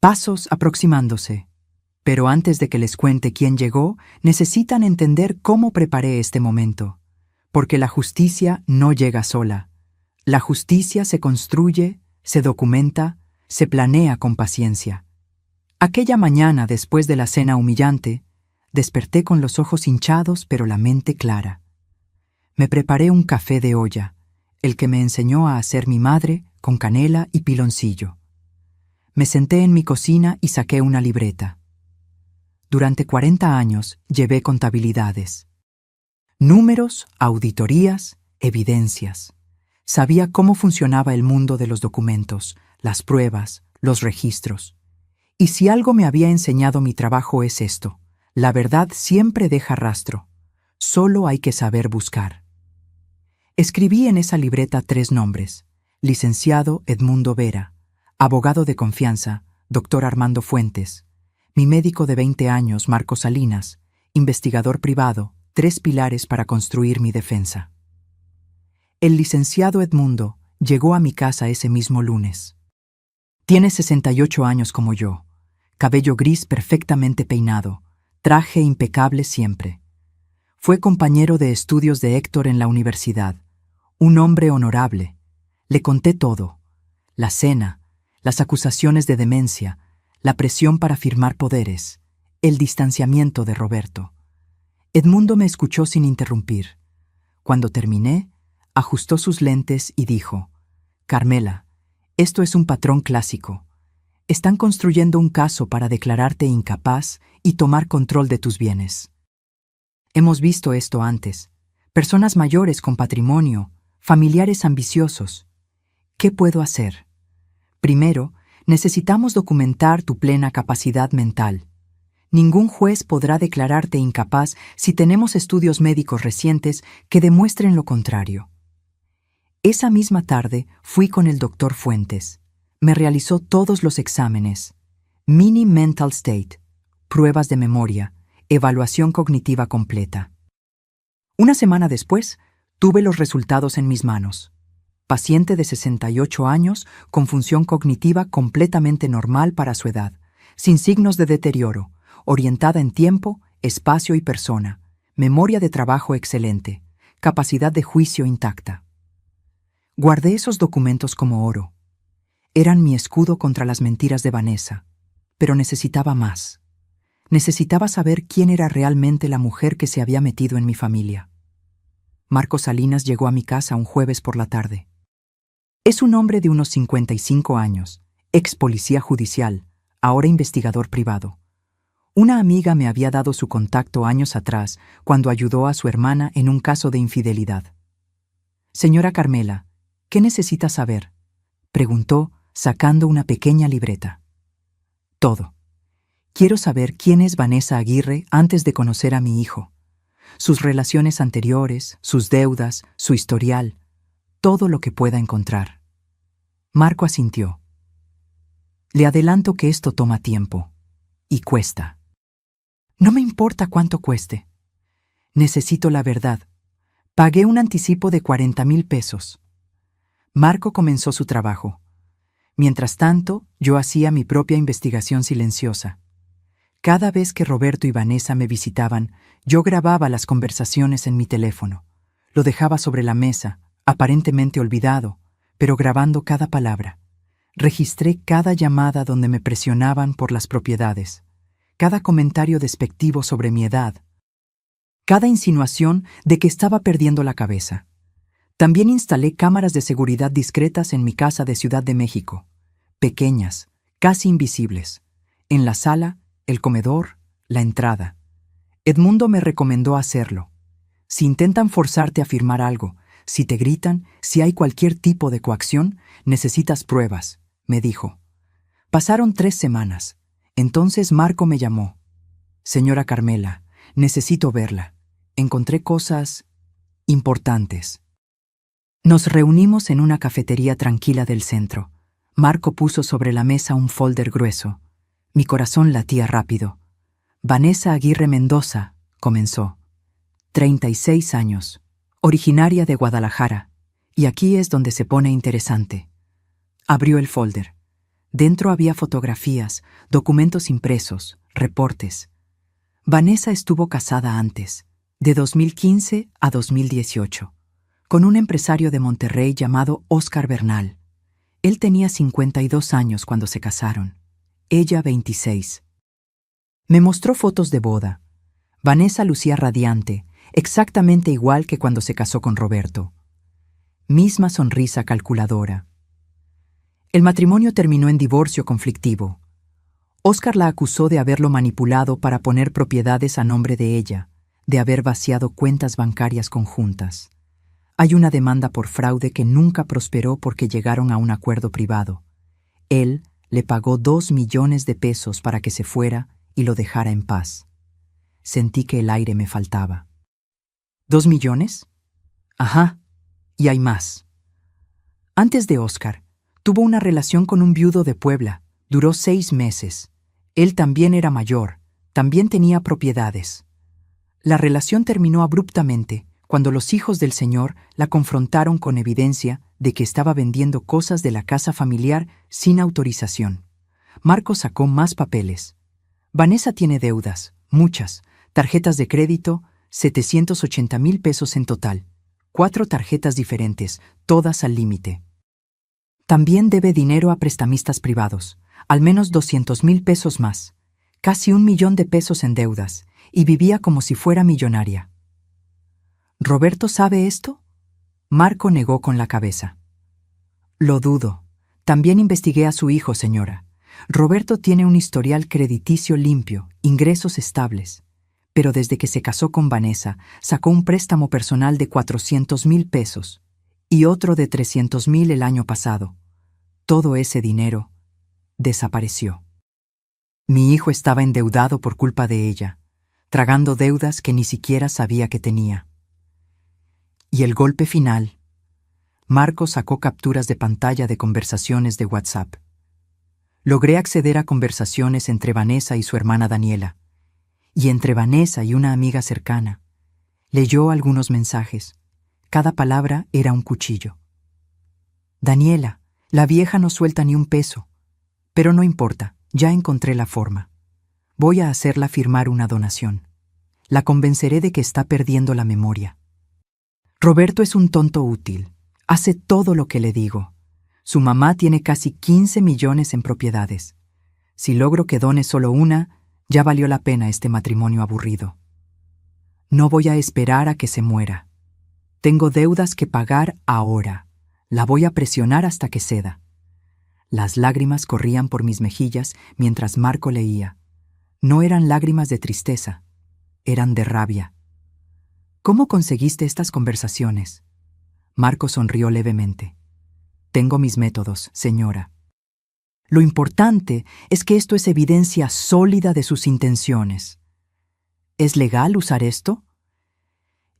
Pasos aproximándose. Pero antes de que les cuente quién llegó, necesitan entender cómo preparé este momento. Porque la justicia no llega sola. La justicia se construye, se documenta, se planea con paciencia. Aquella mañana, después de la cena humillante, desperté con los ojos hinchados pero la mente clara. Me preparé un café de olla, el que me enseñó a hacer mi madre con canela y piloncillo. Me senté en mi cocina y saqué una libreta. Durante 40 años llevé contabilidades. Números, auditorías, evidencias. Sabía cómo funcionaba el mundo de los documentos, las pruebas, los registros. Y si algo me había enseñado mi trabajo es esto: la verdad siempre deja rastro. Solo hay que saber buscar. Escribí en esa libreta 3 nombres: licenciado Edmundo Vera, abogado de confianza, doctor Armando Fuentes, mi médico de 20 años, Marco Salinas, investigador privado, 3 pilares para construir mi defensa. El licenciado Edmundo llegó a mi casa ese mismo lunes. Tiene 68 años como yo, cabello gris perfectamente peinado, traje impecable siempre. Fue compañero de estudios de Héctor en la universidad, un hombre honorable. Le conté todo: la cena, las acusaciones de demencia, la presión para firmar poderes, el distanciamiento de Roberto. Edmundo me escuchó sin interrumpir. Cuando terminé, Ajustó sus lentes y dijo: «Carmela, esto es un patrón clásico. Están construyendo un caso para declararte incapaz y tomar control de tus bienes. Hemos visto esto antes. Personas mayores con patrimonio, familiares ambiciosos. ¿Qué puedo hacer? Primero, necesitamos documentar tu plena capacidad mental. Ningún juez podrá declararte incapaz si tenemos estudios médicos recientes que demuestren lo contrario». Esa misma tarde fui con el doctor Fuentes. Me realizó todos los exámenes: Mini Mental State, pruebas de memoria, evaluación cognitiva completa. Una semana después, tuve los resultados en mis manos. Paciente de 68 años con función cognitiva completamente normal para su edad, sin signos de deterioro, orientada en tiempo, espacio y persona, memoria de trabajo excelente, capacidad de juicio intacta. Guardé esos documentos como oro. Eran mi escudo contra las mentiras de Vanessa, pero necesitaba más. Necesitaba saber quién era realmente la mujer que se había metido en mi familia. Marco Salinas llegó a mi casa un jueves por la tarde. Es un hombre de unos 55 años, ex policía judicial, ahora investigador privado. Una amiga me había dado su contacto años atrás cuando ayudó a su hermana en un caso de infidelidad. «Señora Carmela, ¿qué necesita saber?», preguntó, sacando una pequeña libreta. «Todo. Quiero saber quién es Vanessa Aguirre antes de conocer a mi hijo. Sus relaciones anteriores, sus deudas, su historial, todo lo que pueda encontrar». Marco asintió. «Le adelanto que esto toma tiempo. Y cuesta». «No me importa cuánto cueste. Necesito la verdad. Pagué un anticipo de 40,000 pesos». Marco comenzó su trabajo. Mientras tanto, yo hacía mi propia investigación silenciosa. Cada vez que Roberto y Vanessa me visitaban, yo grababa las conversaciones en mi teléfono. Lo dejaba sobre la mesa, aparentemente olvidado, pero grabando cada palabra. Registré cada llamada donde me presionaban por las propiedades, cada comentario despectivo sobre mi edad, cada insinuación de que estaba perdiendo la cabeza. También instalé cámaras de seguridad discretas en mi casa de Ciudad de México, pequeñas, casi invisibles, en la sala, el comedor, la entrada. Edmundo me recomendó hacerlo. Si intentan forzarte a firmar algo, si te gritan, si hay cualquier tipo de coacción, necesitas pruebas, me dijo. Pasaron 3 semanas. Entonces Marco me llamó. «Señora Carmela, necesito verla. Encontré cosas importantes». Nos reunimos en una cafetería tranquila del centro. Marco puso sobre la mesa un folder grueso. Mi corazón latía rápido. «Vanessa Aguirre Mendoza», comenzó. 36 años, originaria de Guadalajara. Y aquí es donde se pone interesante. Abrió el folder. Dentro había fotografías, documentos impresos, reportes. Vanessa estuvo casada antes, de 2015 a 2018. Con un empresario de Monterrey llamado Óscar Bernal. Él tenía 52 años cuando se casaron, ella 26. Me mostró fotos de boda. Vanessa lucía radiante, exactamente igual que cuando se casó con Roberto. Misma sonrisa calculadora. El matrimonio terminó en divorcio conflictivo. Óscar la acusó de haberlo manipulado para poner propiedades a nombre de ella, de haber vaciado cuentas bancarias conjuntas. Hay una demanda por fraude que nunca prosperó porque llegaron a un acuerdo privado. Él le pagó 2 millones de pesos para que se fuera y lo dejara en paz. Sentí que el aire me faltaba. ¿2 millones? Ajá, y hay más. Antes de Óscar, tuvo una relación con un viudo de Puebla. Duró 6 meses. Él también era mayor, también tenía propiedades. La relación terminó abruptamente cuando los hijos del señor la confrontaron con evidencia de que estaba vendiendo cosas de la casa familiar sin autorización. Marco sacó más papeles. Vanessa tiene deudas, muchas, tarjetas de crédito, 780,000 pesos en total, 4 tarjetas diferentes, todas al límite. También debe dinero a prestamistas privados, al menos 200,000 pesos más, casi 1 millón de pesos en deudas, y vivía como si fuera millonaria. ¿Roberto sabe esto? Marco negó con la cabeza. Lo dudo. También investigué a su hijo, señora. Roberto tiene un historial crediticio limpio, ingresos estables. Pero desde que se casó con Vanessa, sacó un préstamo personal de 400,000 pesos y otro de 300,000 el año pasado. Todo ese dinero desapareció. Mi hijo estaba endeudado por culpa de ella, tragando deudas que ni siquiera sabía que tenía. Y el golpe final. Marco sacó capturas de pantalla de conversaciones de WhatsApp. Logré acceder a conversaciones entre Vanessa y su hermana Daniela, y entre Vanessa y una amiga cercana. Leyó algunos mensajes. Cada palabra era un cuchillo. Daniela, la vieja no suelta ni un peso. Pero no importa, ya encontré la forma. Voy a hacerla firmar una donación. La convenceré de que está perdiendo la memoria. Roberto es un tonto útil. Hace todo lo que le digo. Su mamá tiene casi 15 millones en propiedades. Si logro que done solo una, ya valió la pena este matrimonio aburrido. No voy a esperar a que se muera. Tengo deudas que pagar ahora. La voy a presionar hasta que ceda. Las lágrimas corrían por mis mejillas mientras Marco leía. No eran lágrimas de tristeza, eran de rabia. ¿Cómo conseguiste estas conversaciones? Marco sonrió levemente. Tengo mis métodos, señora. Lo importante es que esto es evidencia sólida de sus intenciones. ¿Es legal usar esto?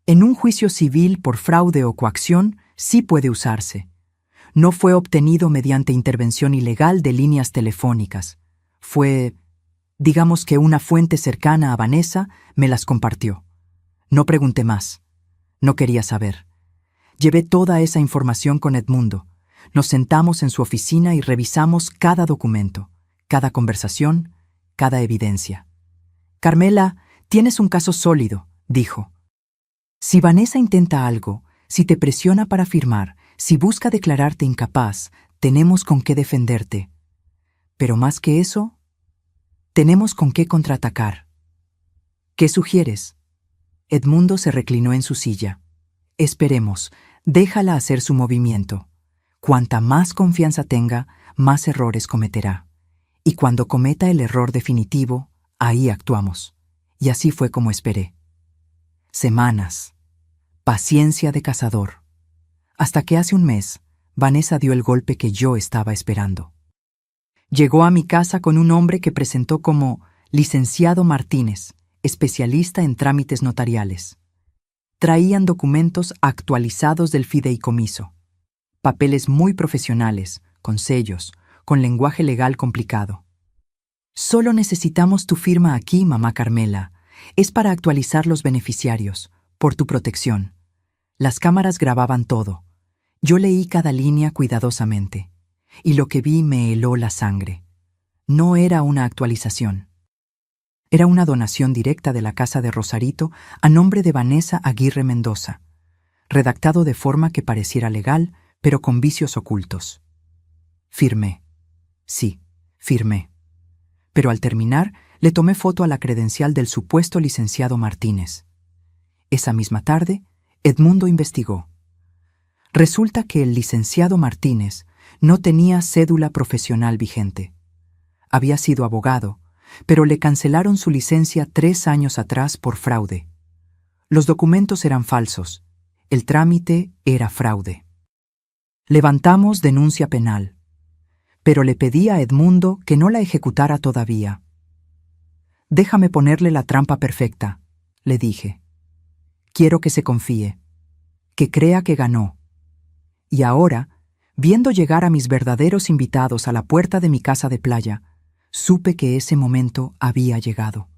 En un juicio civil por fraude o coacción, sí puede usarse. No fue obtenido mediante intervención ilegal de líneas telefónicas. Fue, digamos que una fuente cercana a Vanessa me las compartió. No pregunté más. No quería saber. Llevé toda esa información con Edmundo. Nos sentamos en su oficina y revisamos cada documento, cada conversación, cada evidencia. Carmela, tienes un caso sólido, dijo. Si Vanessa intenta algo, si te presiona para firmar, si busca declararte incapaz, tenemos con qué defenderte. Pero más que eso, tenemos con qué contraatacar. ¿Qué sugieres? Edmundo se reclinó en su silla. Esperemos, déjala hacer su movimiento. Cuanta más confianza tenga, más errores cometerá. Y cuando cometa el error definitivo, ahí actuamos. Y así fue como esperé. Semanas. Paciencia de cazador. Hasta que hace un mes, Vanessa dio el golpe que yo estaba esperando. Llegó a mi casa con un hombre que presentó como licenciado Martínez, especialista en trámites notariales. Traían documentos actualizados del fideicomiso. Papeles muy profesionales, con sellos, con lenguaje legal complicado. Solo necesitamos tu firma aquí, mamá Carmela. Es para actualizar los beneficiarios, por tu protección. Las cámaras grababan todo. Yo leí cada línea cuidadosamente, y lo que vi me heló la sangre. No era una actualización. Era una donación directa de la casa de Rosarito a nombre de Vanessa Aguirre Mendoza, redactado de forma que pareciera legal, pero con vicios ocultos. Firmé. Sí, firmé. Pero al terminar, le tomé foto a la credencial del supuesto licenciado Martínez. Esa misma tarde, Edmundo investigó. Resulta que el licenciado Martínez no tenía cédula profesional vigente. Había sido abogado, pero le cancelaron su licencia 3 años atrás por fraude. Los documentos eran falsos. El trámite era fraude. Levantamos denuncia penal, pero le pedí a Edmundo que no la ejecutara todavía. Déjame ponerle la trampa perfecta, le dije. Quiero que se confíe, que crea que ganó. Y ahora, viendo llegar a mis verdaderos invitados a la puerta de mi casa de playa, supe que ese momento había llegado.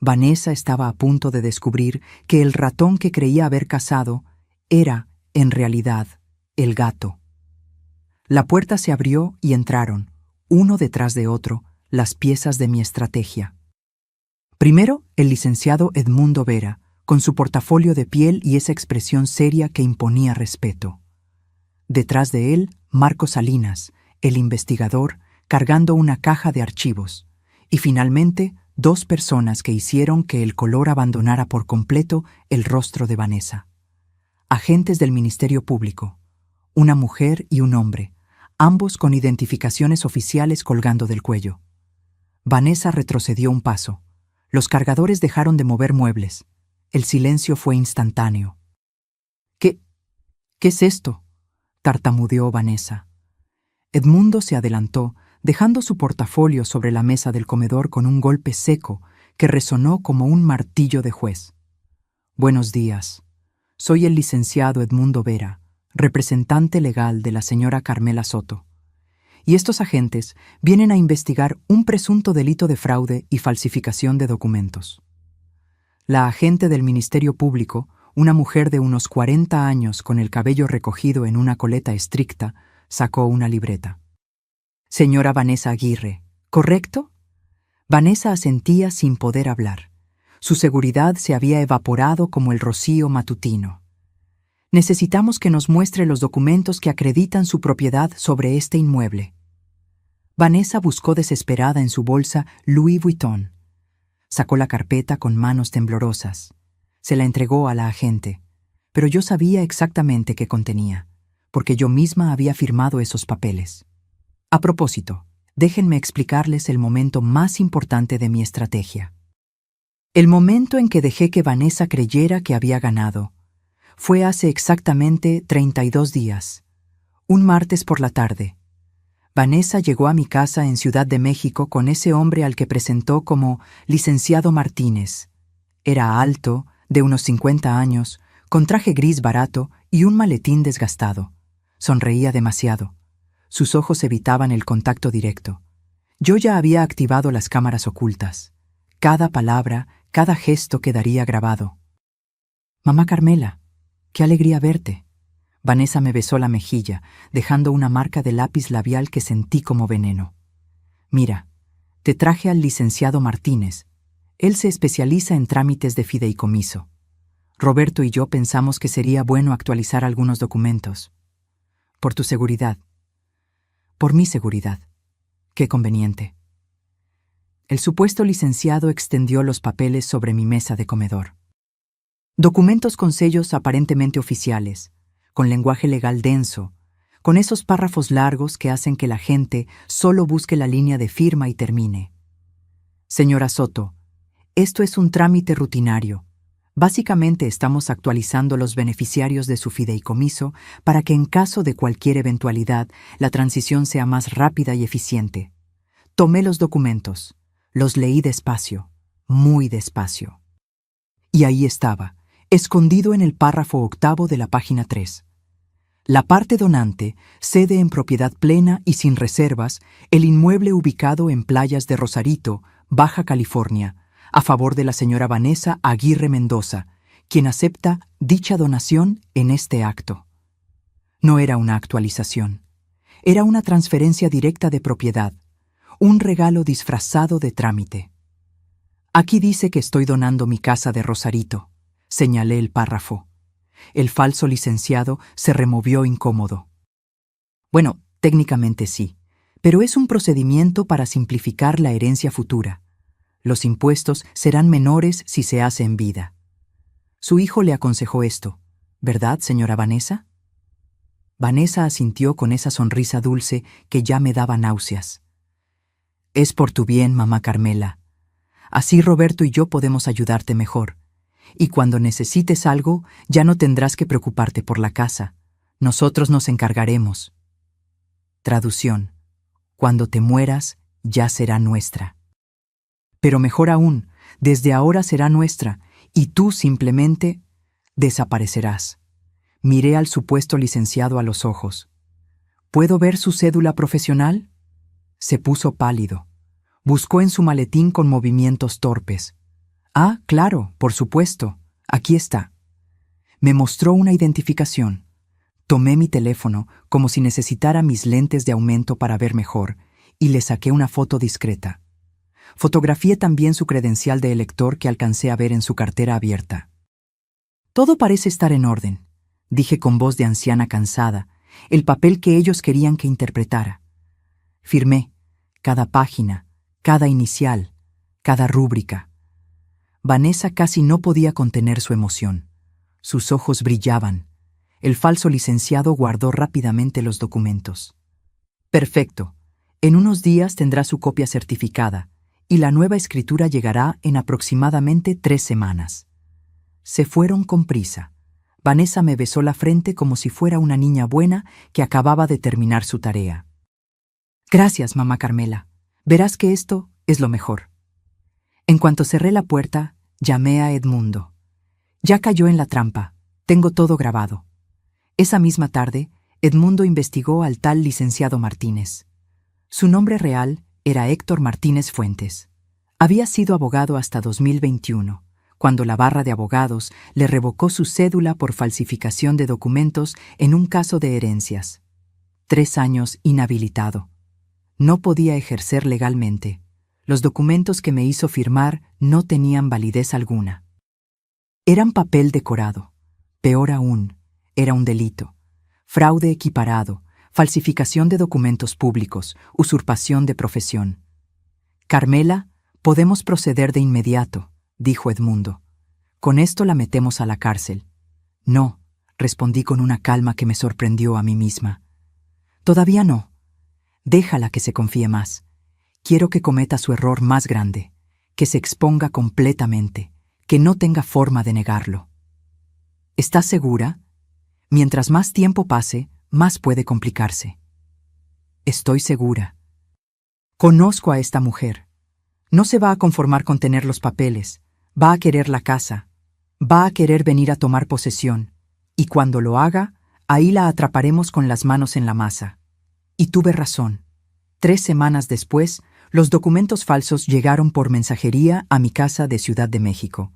Vanessa estaba a punto de descubrir que el ratón que creía haber cazado era, en realidad, el gato. La puerta se abrió y entraron, uno detrás de otro, las piezas de mi estrategia. Primero, el licenciado Edmundo Vera, con su portafolio de piel y esa expresión seria que imponía respeto. Detrás de él, Marco Salinas, el investigador, cargando una caja de archivos. Y finalmente, 2 personas que hicieron que el color abandonara por completo el rostro de Vanessa. agentes del Ministerio Público, una mujer y un hombre, ambos con identificaciones oficiales colgando del cuello. Vanessa retrocedió un paso. Los cargadores dejaron de mover muebles. El silencio fue instantáneo. ¿Qué es esto?, tartamudeó Vanessa. Edmundo se adelantó, dejando su portafolio sobre la mesa del comedor con un golpe seco que resonó como un martillo de juez. Buenos días. Soy el licenciado Edmundo Vera, representante legal de la señora Carmela Soto. Y estos agentes vienen a investigar un presunto delito de fraude y falsificación de documentos. La agente del Ministerio Público, una mujer de unos 40 años con el cabello recogido en una coleta estricta, sacó una libreta. Señora Vanessa Aguirre, ¿correcto? Vanessa asentía sin poder hablar. Su seguridad se había evaporado como el rocío matutino. Necesitamos que nos muestre los documentos que acreditan su propiedad sobre este inmueble. Vanessa buscó desesperada en su bolsa Louis Vuitton. Sacó la carpeta con manos temblorosas. Se la entregó a la agente, pero yo sabía exactamente qué contenía, porque yo misma había firmado esos papeles. A propósito, déjenme explicarles el momento más importante de mi estrategia. El momento en que dejé que Vanessa creyera que había ganado fue hace exactamente 32 días, un martes por la tarde. Vanessa llegó a mi casa en Ciudad de México con ese hombre al que presentó como licenciado Martínez. Era alto, de unos 50 años, con traje gris barato y un maletín desgastado. Sonreía demasiado. Sus ojos evitaban el contacto directo. Yo ya había activado las cámaras ocultas. Cada palabra, cada gesto quedaría grabado. Mamá Carmela, qué alegría verte. Vanessa me besó la mejilla, dejando una marca de lápiz labial que sentí como veneno. Mira, te traje al licenciado Martínez. Él se especializa en trámites de fideicomiso. Roberto y yo pensamos que sería bueno actualizar algunos documentos. Por tu seguridad. Por mi seguridad. Qué conveniente. El supuesto licenciado extendió los papeles sobre mi mesa de comedor. Documentos con sellos aparentemente oficiales, con lenguaje legal denso, con esos párrafos largos que hacen que la gente solo busque la línea de firma y termine. Señora Soto, esto es un trámite rutinario. Básicamente estamos actualizando los beneficiarios de su fideicomiso para que en caso de cualquier eventualidad la transición sea más rápida y eficiente. Tomé los documentos, los leí despacio, muy despacio. Y ahí estaba, escondido en el párrafo 8 de la página 3. La parte donante cede en propiedad plena y sin reservas el inmueble ubicado en Playas de Rosarito, Baja California, a favor de la señora Vanessa Aguirre Mendoza, quien acepta dicha donación en este acto. No era una actualización, era una transferencia directa de propiedad, un regalo disfrazado de trámite. Aquí dice que estoy donando mi casa de Rosarito, señalé el párrafo. El falso licenciado se removió incómodo. Bueno, técnicamente sí, pero es un procedimiento para simplificar la herencia futura. Los impuestos serán menores si se hace en vida. Su hijo le aconsejó esto, ¿verdad, señora Vanessa? Vanessa asintió con esa sonrisa dulce que ya me daba náuseas. Es por tu bien, mamá Carmela. Así Roberto y yo podemos ayudarte mejor. Y cuando necesites algo, ya no tendrás que preocuparte por la casa. Nosotros nos encargaremos. Traducción. Cuando te mueras, ya será nuestra. Pero mejor aún, desde ahora será nuestra, y tú simplemente desaparecerás. Miré al supuesto licenciado a los ojos. ¿Puedo ver su cédula profesional? Se puso pálido. Buscó en su maletín con movimientos torpes. Ah, claro, por supuesto. Aquí está. Me mostró una identificación. Tomé mi teléfono como si necesitara mis lentes de aumento para ver mejor y le saqué una foto discreta. Fotografié también su credencial de elector que alcancé a ver en su cartera abierta. Todo parece estar en orden, dije con voz de anciana cansada, el papel que ellos querían que interpretara. Firmé cada página, cada inicial, cada rúbrica. Vanessa casi no podía contener su emoción. Sus ojos brillaban, El falso licenciado guardó rápidamente los documentos. Perfecto. En unos días tendrá su copia certificada, y la nueva escritura llegará en aproximadamente 3 semanas. Se fueron con prisa. Vanessa me besó la frente como si fuera una niña buena que acababa de terminar su tarea. Gracias, mamá Carmela. Verás que esto es lo mejor. En cuanto cerré la puerta, llamé a Edmundo. Ya cayó en la trampa. Tengo todo grabado. Esa misma tarde, Edmundo investigó al tal licenciado Martínez. Su nombre real era Héctor Martínez Fuentes. Había sido abogado hasta 2021, cuando la barra de abogados le revocó su cédula por falsificación de documentos en un caso de herencias. 3 años inhabilitado. No podía ejercer legalmente. Los documentos que me hizo firmar no tenían validez alguna. Eran papel decorado. Peor aún, era un delito. Fraude equiparado, falsificación de documentos públicos, usurpación de profesión. Carmela, podemos proceder de inmediato, dijo Edmundo. Con esto la metemos a la cárcel. No, respondí con una calma que me sorprendió a mí misma. Todavía no. Déjala que se confíe más. Quiero que cometa su error más grande, que se exponga completamente, que no tenga forma de negarlo. ¿Estás segura? Mientras más tiempo pase, más puede complicarse. Estoy segura. Conozco a esta mujer. No se va a conformar con tener los papeles, va a querer la casa, va a querer venir a tomar posesión, y cuando lo haga, ahí la atraparemos con las manos en la masa. Y tuve razón. 3 semanas después, los documentos falsos llegaron por mensajería a mi casa de Ciudad de México.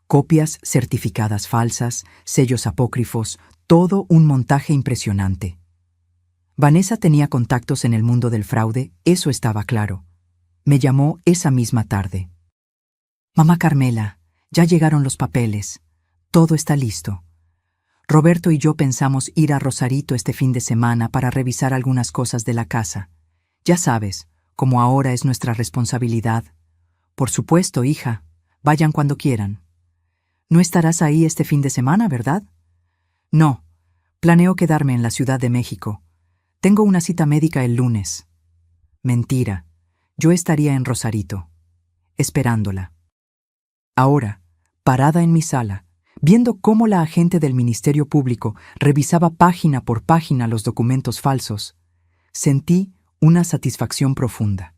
Copias certificadas falsas, sellos apócrifos, todo un montaje impresionante. Vanessa tenía contactos en el mundo del fraude, eso estaba claro. Me llamó esa misma tarde. Mamá Carmela, ya llegaron los papeles. Todo está listo. Roberto y yo pensamos ir a Rosarito este fin de semana para revisar algunas cosas de la casa. Ya sabes, como ahora es nuestra responsabilidad. Por supuesto, hija. Vayan cuando quieran. No estarás ahí este fin de semana, ¿verdad? No. Planeo quedarme en la Ciudad de México. Tengo una cita médica el lunes. Mentira. Yo estaría en Rosarito, esperándola. Ahora, parada en mi sala, viendo cómo la agente del Ministerio Público revisaba página por página los documentos falsos, sentí una satisfacción profunda.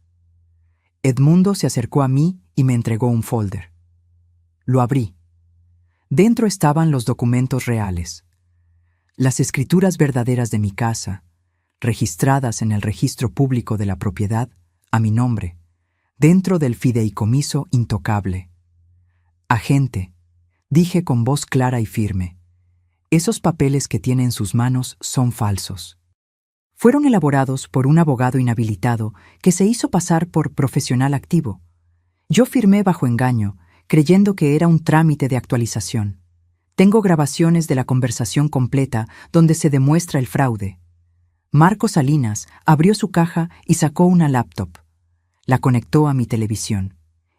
Edmundo se acercó a mí y me entregó un folder. Lo abrí. Dentro estaban los documentos reales. Las escrituras verdaderas de mi casa, registradas en el registro público de la propiedad, a mi nombre, dentro del fideicomiso intocable. Agente, dije con voz clara y firme, esos papeles que tiene en sus manos son falsos. Fueron elaborados por un abogado inhabilitado que se hizo pasar por profesional activo. Yo firmé bajo engaño, creyendo que era un trámite de actualización. Tengo grabaciones de la conversación completa donde se demuestra el fraude. Marco Salinas abrió su caja y sacó una laptop. La conectó a mi televisión.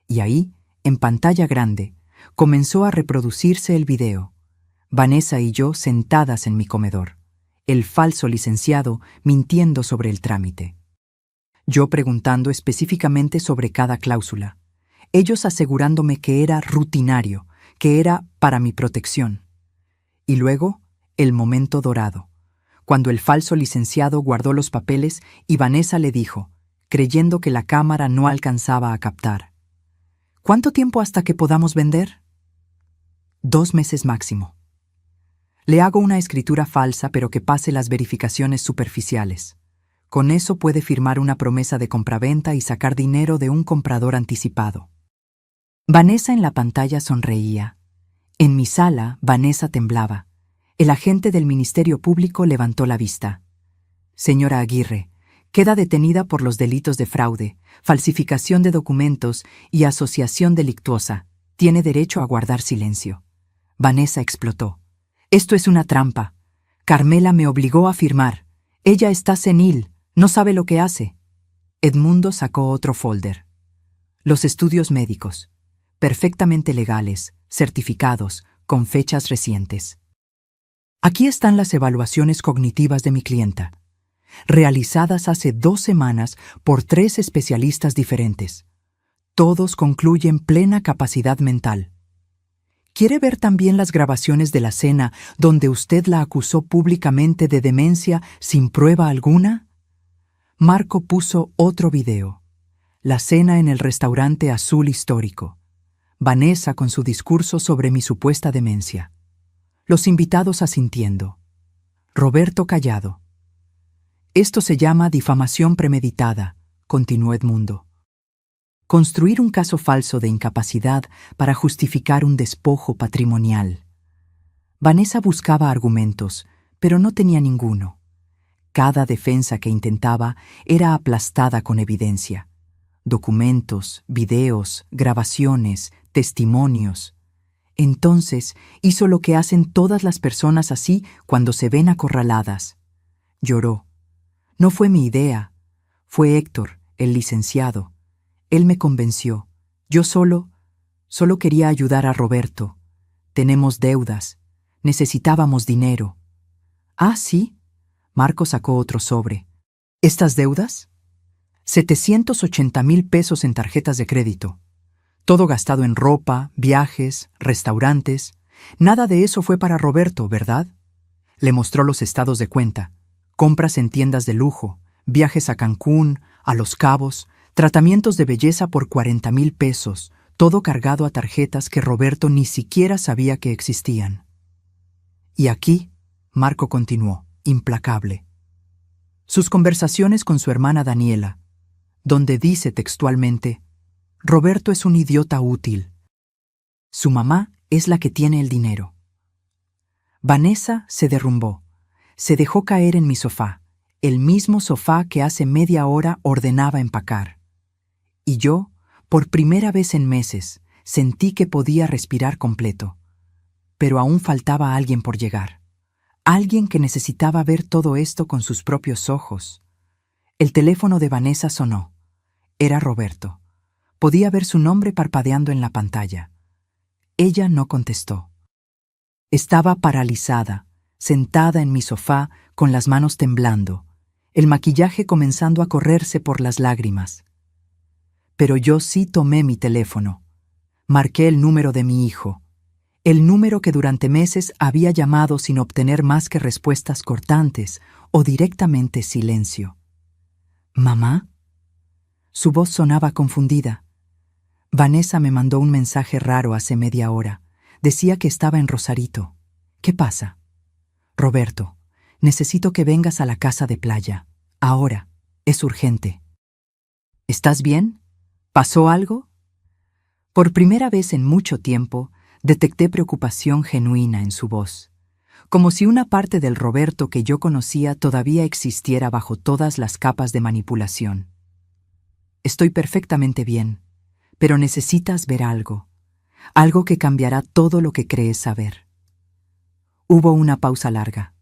Y ahí, en pantalla grande, comenzó a reproducirse el video. Vanessa y yo sentadas en mi comedor. El falso licenciado mintiendo sobre el trámite. Yo preguntando específicamente sobre cada cláusula. Ellos asegurándome que era rutinario, que era para mi protección. Y luego, el momento dorado, cuando el falso licenciado guardó los papeles y Vanessa le dijo, creyendo que la cámara no alcanzaba a captar: ¿cuánto tiempo hasta que podamos vender? 2 meses máximo. Le hago una escritura falsa pero que pase las verificaciones superficiales. Con eso puede firmar una promesa de compraventa y sacar dinero de un comprador anticipado. Vanessa en la pantalla sonreía. En mi sala, Vanessa temblaba. El agente del Ministerio Público levantó la vista. Señora Aguirre, queda detenida por los delitos de fraude, falsificación de documentos y asociación delictuosa. Tiene derecho a guardar silencio. Vanessa explotó. Esto es una trampa. Carmela me obligó a firmar. Ella está senil, no sabe lo que hace. Edmundo sacó otro folder. Los estudios médicos. Perfectamente legales, certificados, con fechas recientes. Aquí están las evaluaciones cognitivas de mi clienta, realizadas hace 2 semanas por 3 especialistas diferentes. Todos concluyen plena capacidad mental. ¿Quiere ver también las grabaciones de la cena donde usted la acusó públicamente de demencia sin prueba alguna? Marco puso otro video. La cena en el restaurante azul histórico. Vanessa con su discurso sobre mi supuesta demencia. Los invitados asintiendo. Roberto callado. Esto se llama difamación premeditada, continuó Edmundo. Construir un caso falso de incapacidad para justificar un despojo patrimonial. Vanessa buscaba argumentos, pero no tenía ninguno. Cada defensa que intentaba era aplastada con evidencia. Documentos, videos, grabaciones, testimonios. Entonces hizo lo que hacen todas las personas así cuando se ven acorraladas. Lloró. No fue mi idea. Fue Héctor, el licenciado. Él me convenció. Yo solo quería ayudar a Roberto. Tenemos deudas. Necesitábamos dinero. Ah, sí. Marco sacó otro sobre. ¿Estas deudas? 780,000 pesos en tarjetas de crédito. Todo gastado en ropa, viajes, restaurantes. Nada de eso fue para Roberto, ¿verdad? Le mostró los estados de cuenta. Compras en tiendas de lujo, viajes a Cancún, a Los Cabos, tratamientos de belleza por 40,000 pesos, todo cargado a tarjetas que Roberto ni siquiera sabía que existían. Y aquí, Marco continuó, implacable. Sus conversaciones con su hermana Daniela, donde dice textualmente, Roberto es un idiota útil. Su mamá es la que tiene el dinero. Vanessa se derrumbó, se dejó caer en mi sofá, el mismo sofá que hace media hora ordenaba empacar. Y yo, por primera vez en meses, sentí que podía respirar completo. Pero aún faltaba alguien por llegar. Alguien que necesitaba ver todo esto con sus propios ojos. El teléfono de Vanessa sonó. Era Roberto. Podía ver su nombre parpadeando en la pantalla. Ella no contestó. Estaba paralizada, sentada en mi sofá con las manos temblando, el maquillaje comenzando a correrse por las lágrimas. Pero yo sí tomé mi teléfono. Marqué el número de mi hijo, el número que durante meses había llamado sin obtener más que respuestas cortantes o directamente silencio. ¿Mamá? Su voz sonaba confundida. Vanessa me mandó un mensaje raro hace media hora. Decía que estaba en Rosarito. ¿Qué pasa? Roberto, necesito que vengas a la casa de playa. Ahora. Es urgente. ¿Estás bien? ¿Pasó algo? Por primera vez en mucho tiempo, detecté preocupación genuina en su voz, como si una parte del Roberto que yo conocía todavía existiera bajo todas las capas de manipulación. Estoy perfectamente bien, pero necesitas ver algo, algo que cambiará todo lo que crees saber. Hubo una pausa larga.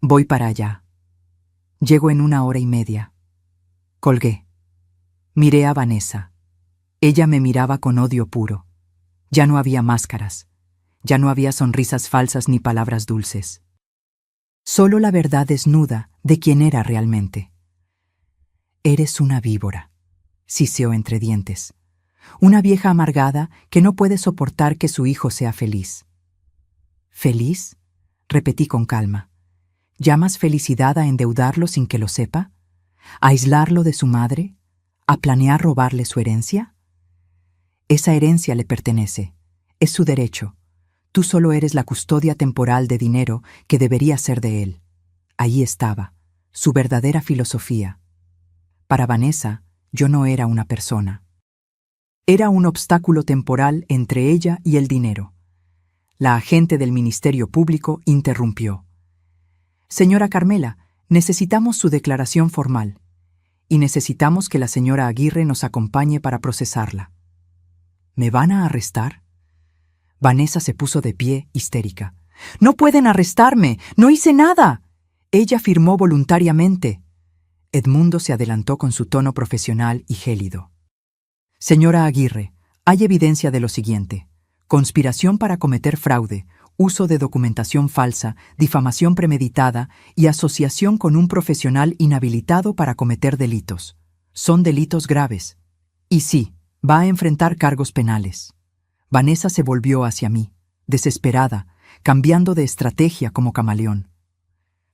Voy para allá. Llego en 1 hora y media. Colgué. Miré a Vanessa. Ella me miraba con odio puro. Ya no había máscaras. Ya no había sonrisas falsas ni palabras dulces. Solo la verdad desnuda de quién era realmente. Eres una víbora, siseó entre dientes. Una vieja amargada que no puede soportar que su hijo sea feliz. ¿Feliz? Repetí con calma. ¿Llamas felicidad a endeudarlo sin que lo sepa? ¿A aislarlo de su madre? ¿A planear robarle su herencia? Esa herencia le pertenece. Es su derecho. Tú solo eres la custodia temporal de dinero que debería ser de él. Ahí estaba, su verdadera filosofía. Para Vanessa, yo no era una persona. Era un obstáculo temporal entre ella y el dinero. La agente del Ministerio Público interrumpió. Señora Carmela, necesitamos su declaración formal. Y necesitamos que la señora Aguirre nos acompañe para procesarla. ¿Me van a arrestar? Vanessa se puso de pie, histérica. ¡No pueden arrestarme! ¡No hice nada! Ella firmó voluntariamente. Edmundo se adelantó con su tono profesional y gélido. Señora Aguirre, hay evidencia de lo siguiente. Conspiración para cometer fraude, uso de documentación falsa, difamación premeditada y asociación con un profesional inhabilitado para cometer delitos. Son delitos graves. Y sí, va a enfrentar cargos penales. Vanessa se volvió hacia mí, desesperada, cambiando de estrategia como camaleón.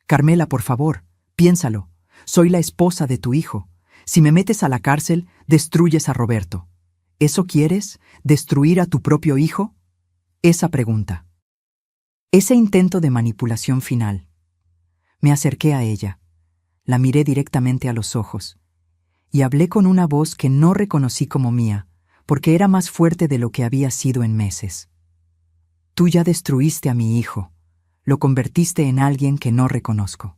Carmela, por favor, piénsalo. Soy la esposa de tu hijo. Si me metes a la cárcel, destruyes a Roberto. ¿Eso quieres? ¿Destruir a tu propio hijo? Esa pregunta. Ese intento de manipulación final. Me acerqué a ella, la miré directamente a los ojos, y hablé con una voz que no reconocí como mía, porque era más fuerte de lo que había sido en meses. Tú ya destruiste a mi hijo, lo convertiste en alguien que no reconozco.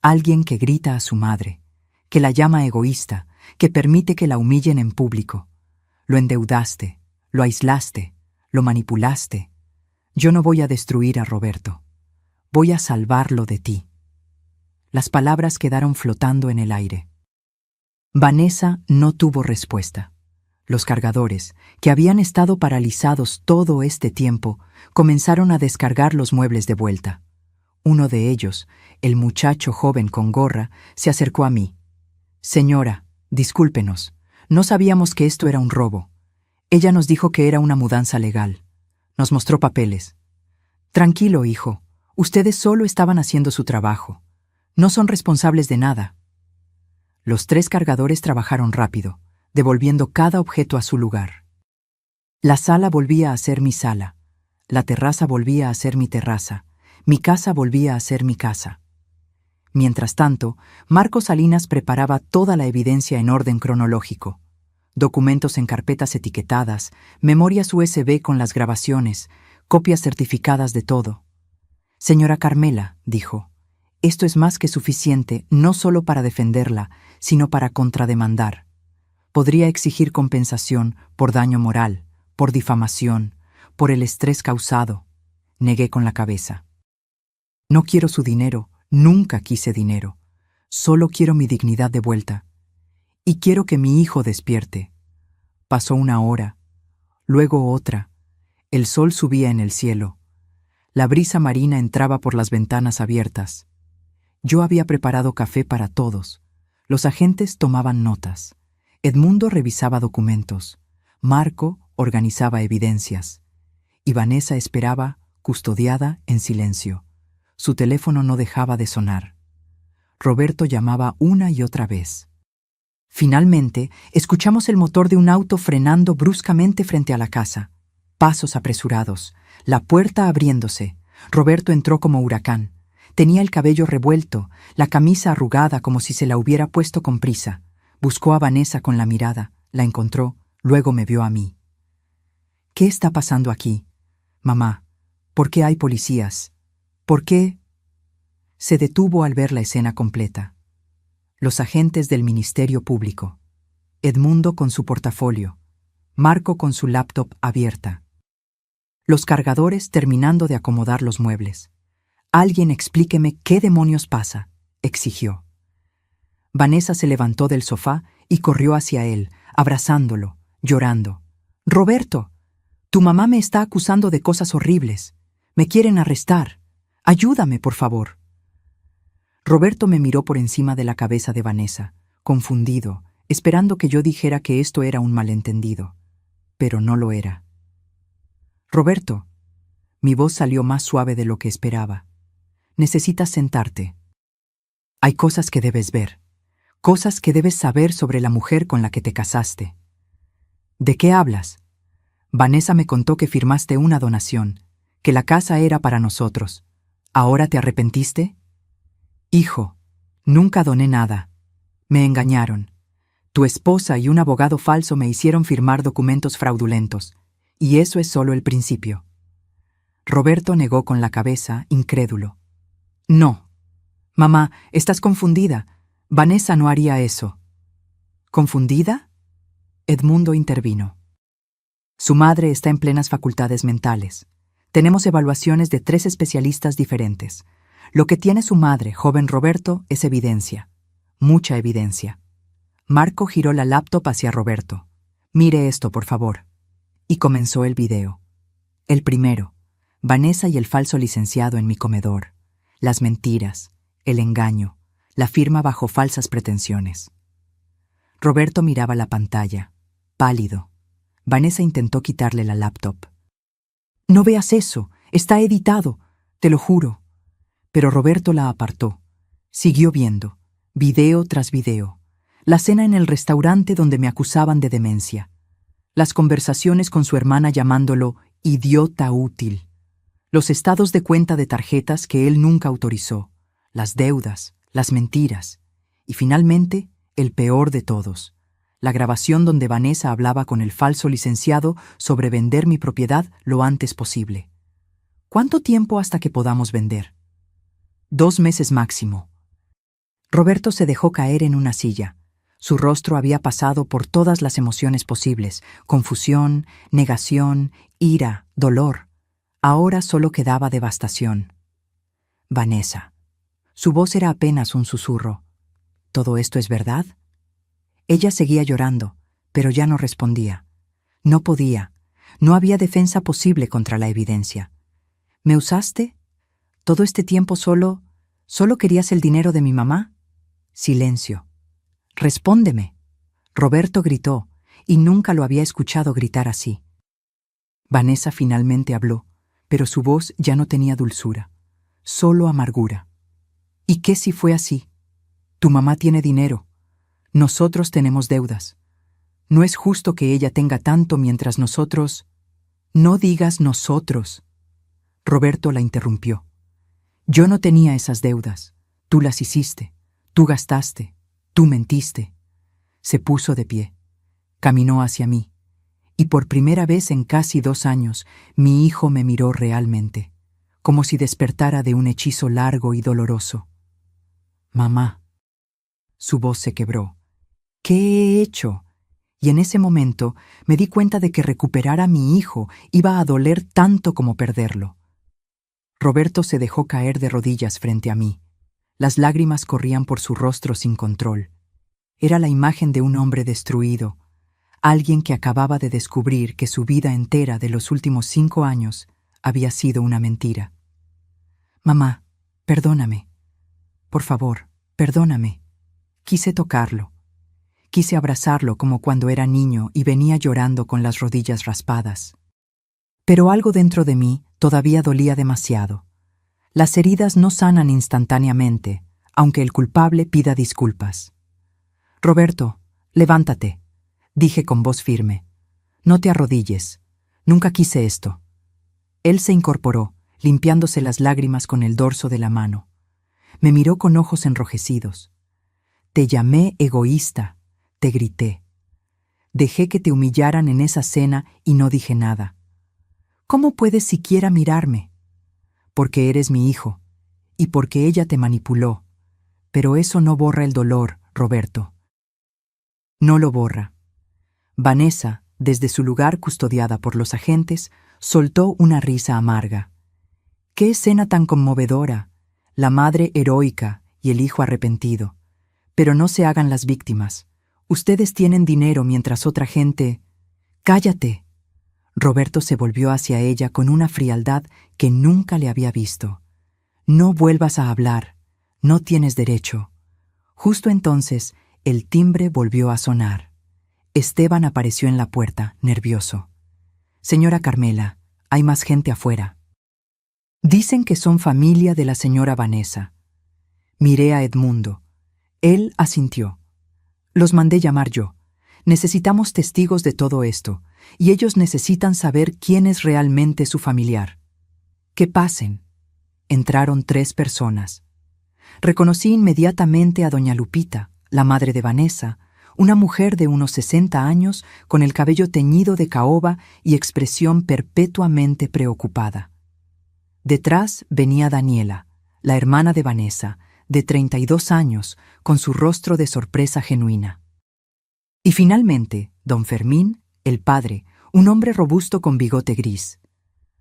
Alguien que grita a su madre, que la llama egoísta, que permite que la humillen en público. Lo endeudaste, lo aislaste, lo manipulaste. Yo no voy a destruir a Roberto. Voy a salvarlo de ti. Las palabras quedaron flotando en el aire. Vanessa no tuvo respuesta. Los cargadores, que habían estado paralizados todo este tiempo, comenzaron a descargar los muebles de vuelta. Uno de ellos, el muchacho joven con gorra, se acercó a mí. Señora, discúlpenos, no sabíamos que esto era un robo. Ella nos dijo que era una mudanza legal. Nos mostró papeles. Tranquilo, hijo, ustedes solo estaban haciendo su trabajo. No son responsables de nada. Los 3 cargadores trabajaron rápido, devolviendo cada objeto a su lugar. La sala volvía a ser mi sala, la terraza volvía a ser mi terraza, mi casa volvía a ser mi casa. Mientras tanto, Marco Salinas preparaba toda la evidencia en orden cronológico. Documentos en carpetas etiquetadas, memorias USB con las grabaciones, copias certificadas de todo. Señora Carmela, dijo, esto es más que suficiente no solo para defenderla, sino para contrademandar. Podría exigir compensación por daño moral, por difamación, por el estrés causado. Negué con la cabeza. No quiero su dinero, nunca quise dinero. Solo quiero mi dignidad de vuelta. Y quiero que mi hijo despierte. Pasó una hora, luego otra. El sol subía en el cielo. La brisa marina entraba por las ventanas abiertas. Yo había preparado café para todos. Los agentes tomaban notas. Edmundo revisaba documentos. Marco organizaba evidencias. Y Vanessa esperaba, custodiada, en silencio. Su teléfono no dejaba de sonar. Roberto llamaba una y otra vez. Finalmente, escuchamos el motor de un auto frenando bruscamente frente a la casa. Pasos apresurados, la puerta abriéndose. Roberto entró como huracán. Tenía el cabello revuelto, la camisa arrugada como si se la hubiera puesto con prisa. Buscó a Vanessa con la mirada, la encontró, luego me vio a mí. ¿Qué está pasando aquí? Mamá, ¿por qué hay policías? ¿Por qué? Se detuvo al ver la escena completa. Los agentes del Ministerio Público. Edmundo con su portafolio. Marco con su laptop abierta. Los cargadores terminando de acomodar los muebles. Alguien explíqueme qué demonios pasa, exigió. Vanessa se levantó del sofá y corrió hacia él, abrazándolo, llorando. Roberto, tu mamá me está acusando de cosas horribles. Me quieren arrestar. Ayúdame, por favor. Roberto me miró por encima de la cabeza de Vanessa, confundido, esperando que yo dijera que esto era un malentendido. Pero no lo era. Roberto, mi voz salió más suave de lo que esperaba. Necesitas sentarte. Hay cosas que debes ver, cosas que debes saber sobre la mujer con la que te casaste. ¿De qué hablas? Vanessa me contó que firmaste una donación, que la casa era para nosotros. ¿Ahora te arrepentiste? Hijo, nunca doné nada. Me engañaron. Tu esposa y un abogado falso me hicieron firmar documentos fraudulentos, y eso es solo el principio. Roberto negó con la cabeza, incrédulo. No. Mamá, estás confundida. Vanessa no haría eso. ¿Confundida? Edmundo intervino. Su madre está en plenas facultades mentales. Tenemos evaluaciones de 3 especialistas diferentes. Lo que tiene su madre, joven Roberto, es evidencia. Mucha evidencia. Marco giró la laptop hacia Roberto. Mire esto, por favor. Y comenzó el video. El primero. Vanessa y el falso licenciado en mi comedor, las mentiras, el engaño, la firma bajo falsas pretensiones. Roberto miraba la pantalla, pálido. Vanessa intentó quitarle la laptop. «No veas eso, está editado, te lo juro». Pero Roberto la apartó. Siguió viendo, video tras video. La cena en el restaurante donde me acusaban de demencia. Las conversaciones con su hermana llamándolo idiota útil. Los estados de cuenta de tarjetas que él nunca autorizó. Las deudas, las mentiras. Y finalmente, el peor de todos. La grabación donde Vanessa hablaba con el falso licenciado sobre vender mi propiedad lo antes posible. ¿Cuánto tiempo hasta que podamos vender? 2 meses máximo. Roberto se dejó caer en una silla. Su rostro había pasado por todas las emociones posibles: confusión, negación, ira, dolor. Ahora solo quedaba devastación. Vanessa. Su voz era apenas un susurro. ¿Todo esto es verdad? Ella seguía llorando, pero ya no respondía. No podía. No había defensa posible contra la evidencia. ¿Me usaste? ¿Todo este tiempo solo querías el dinero de mi mamá? Silencio. Respóndeme. Roberto gritó, y nunca lo había escuchado gritar así. Vanessa finalmente habló, pero su voz ya no tenía dulzura, solo amargura. ¿Y qué si fue así? Tu mamá tiene dinero. Nosotros tenemos deudas. No es justo que ella tenga tanto mientras nosotros... No digas nosotros. Roberto la interrumpió. Yo no tenía esas deudas. Tú las hiciste. Tú gastaste. Tú mentiste. Se puso de pie. Caminó hacia mí. Y por primera vez en casi 2 años, mi hijo me miró realmente, como si despertara de un hechizo largo y doloroso. Mamá. Su voz se quebró. ¿Qué he hecho? Y en ese momento me di cuenta de que recuperar a mi hijo iba a doler tanto como perderlo. Roberto se dejó caer de rodillas frente a mí. Las lágrimas corrían por su rostro sin control. Era la imagen de un hombre destruido, alguien que acababa de descubrir que su vida entera de los últimos 5 años había sido una mentira. Mamá, perdóname. Por favor, perdóname. Quise tocarlo. Quise abrazarlo como cuando era niño y venía llorando con las rodillas raspadas. Pero algo dentro de mí todavía dolía demasiado. Las heridas no sanan instantáneamente, aunque el culpable pida disculpas. Roberto, levántate, dije con voz firme. No te arrodilles. Nunca quise esto. Él se incorporó, limpiándose las lágrimas con el dorso de la mano. Me miró con ojos enrojecidos. Te llamé egoísta, te grité. Dejé que te humillaran en esa cena y no dije nada. ¿Cómo puedes siquiera mirarme? Porque eres mi hijo, y porque ella te manipuló. Pero eso no borra el dolor, Roberto. No lo borra. Vanessa, desde su lugar custodiada por los agentes, soltó una risa amarga. ¡Qué escena tan conmovedora! La madre heroica y el hijo arrepentido. Pero no se hagan las víctimas. Ustedes tienen dinero mientras otra gente... ¡Cállate! Roberto se volvió hacia ella con una frialdad que nunca le había visto. No vuelvas a hablar. No tienes derecho. Justo entonces, el timbre volvió a sonar. Esteban apareció en la puerta, nervioso. Señora Carmela, hay más gente afuera. Dicen que son familia de la señora Vanessa. Miré a Edmundo. Él asintió. Los mandé llamar yo. Necesitamos testigos de todo esto, y ellos necesitan saber quién es realmente su familiar. Que pasen. Entraron 3 personas. Reconocí inmediatamente a doña Lupita, la madre de Vanessa, una mujer de unos 60 años con el cabello teñido de caoba y expresión perpetuamente preocupada. Detrás venía Daniela, la hermana de Vanessa, de 32 años, con su rostro de sorpresa genuina. Y finalmente, don Fermín, el padre, un hombre robusto con bigote gris.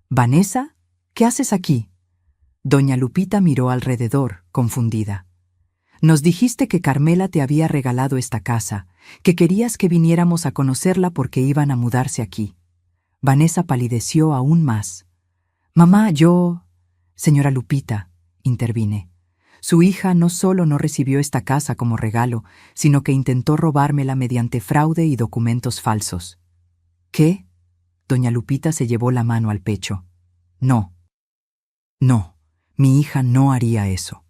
«Vanessa, ¿qué haces aquí?» Doña Lupita miró alrededor, confundida. «Nos dijiste que Carmela te había regalado esta casa, que querías que viniéramos a conocerla porque iban a mudarse aquí». Vanessa palideció aún más. Mamá, Señora Lupita, intervine. Su hija no solo no recibió esta casa como regalo, sino que intentó robármela mediante fraude y documentos falsos. ¿Qué? Doña Lupita se llevó la mano al pecho. No. No, mi hija no haría eso.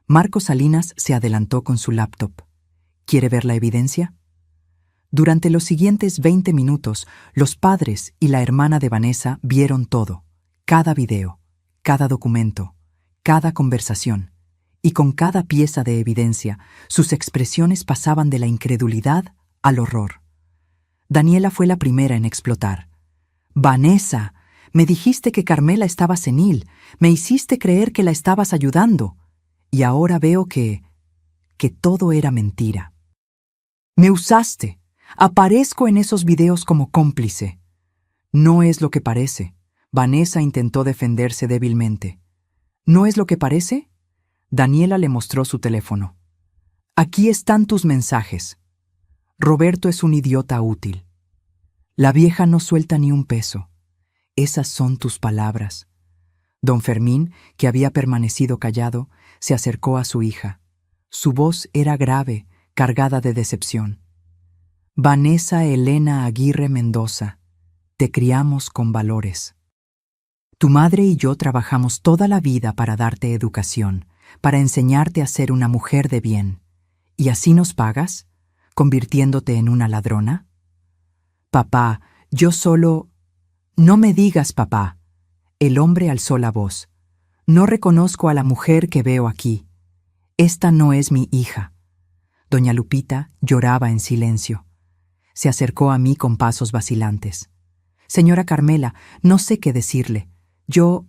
Marco Salinas se adelantó con su laptop. ¿Quiere ver la evidencia? Durante los siguientes 20 minutos, los padres y la hermana de Vanessa vieron todo, cada video, cada documento, cada conversación, y con cada pieza de evidencia, sus expresiones pasaban de la incredulidad al horror. Daniela fue la primera en explotar. «Vanessa, me dijiste que Carmela estaba senil, me hiciste creer que la estabas ayudando, y ahora veo que todo era mentira. Me usaste. Aparezco en esos videos como cómplice». «No es lo que parece». Vanessa intentó defenderse débilmente. «¿No es lo que parece?» Daniela le mostró su teléfono. «Aquí están tus mensajes. Roberto es un idiota útil. La vieja no suelta ni un peso. Esas son tus palabras». Don Fermín, que había permanecido callado, se acercó a su hija. Su voz era grave, cargada de decepción. «Vanessa Elena Aguirre Mendoza, te criamos con valores. Tu madre y yo trabajamos toda la vida para darte educación, para enseñarte a ser una mujer de bien. ¿Y así nos pagas? ¿Convirtiéndote en una ladrona?» «Papá, yo solo...» «No me digas papá». El hombre alzó la voz. «No reconozco a la mujer que veo aquí. Esta no es mi hija». Doña Lupita lloraba en silencio. Se acercó a mí con pasos vacilantes. «Señora Carmela, no sé qué decirle. Yo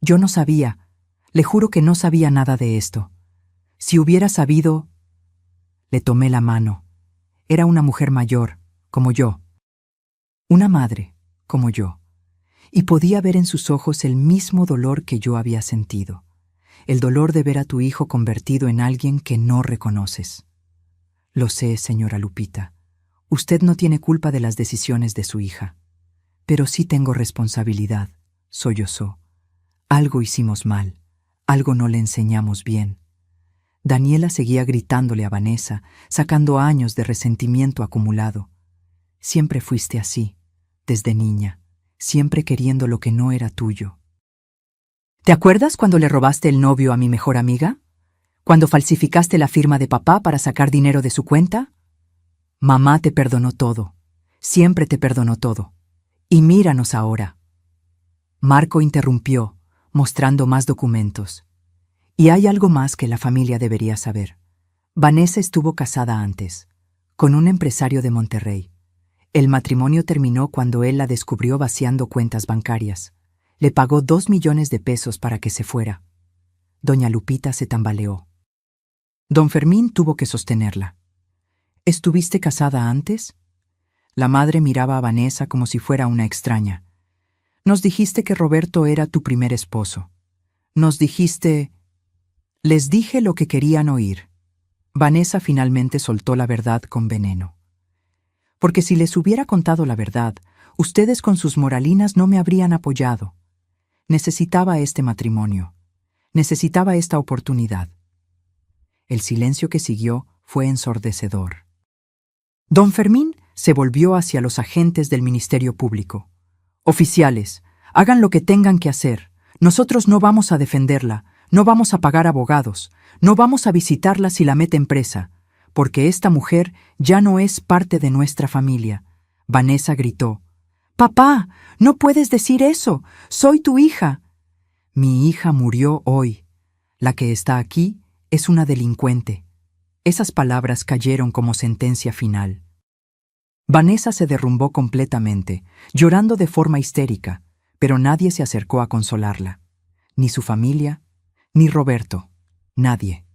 no sabía. Le juro que no sabía nada de esto. Si hubiera sabido...» Le tomé la mano. Era una mujer mayor, como yo. Una madre, como yo. Y podía ver en sus ojos el mismo dolor que yo había sentido. El dolor de ver a tu hijo convertido en alguien que no reconoces. «Lo sé, señora Lupita. Usted no tiene culpa de las decisiones de su hija. Pero sí tengo responsabilidad», sollozó. «Algo hicimos mal. Algo no le enseñamos bien». Daniela seguía gritándole a Vanessa, sacando años de resentimiento acumulado. «Siempre fuiste así, desde niña, siempre queriendo lo que no era tuyo. ¿Te acuerdas cuando le robaste el novio a mi mejor amiga? ¿Cuando falsificaste la firma de papá para sacar dinero de su cuenta? Mamá te perdonó todo, siempre te perdonó todo. Y míranos ahora». Marco interrumpió, mostrando más documentos. «Y hay algo más que la familia debería saber. Vanessa estuvo casada antes, con un empresario de Monterrey. El matrimonio terminó cuando él la descubrió vaciando cuentas bancarias. Le pagó 2 millones de pesos para que se fuera». Doña Lupita se tambaleó. Don Fermín tuvo que sostenerla. «¿Estuviste casada antes?» La madre miraba a Vanessa como si fuera una extraña. «Nos dijiste que Roberto era tu primer esposo. Nos dijiste...» Les dije lo que querían oír. Vanessa finalmente soltó la verdad con veneno. «Porque si les hubiera contado la verdad, ustedes con sus moralinas no me habrían apoyado. Necesitaba este matrimonio. Necesitaba esta oportunidad». El silencio que siguió fue ensordecedor. Don Fermín se volvió hacia los agentes del Ministerio Público. «Oficiales, hagan lo que tengan que hacer. Nosotros no vamos a defenderla, no vamos a pagar abogados, no vamos a visitarla si la meten presa, porque esta mujer ya no es parte de nuestra familia». Vanessa gritó. «Papá, no puedes decir eso. Soy tu hija». «Mi hija murió hoy. La que está aquí es una delincuente». Esas palabras cayeron como sentencia final. Vanessa se derrumbó completamente, llorando de forma histérica, pero nadie se acercó a consolarla. Ni su familia, ni Roberto, nadie.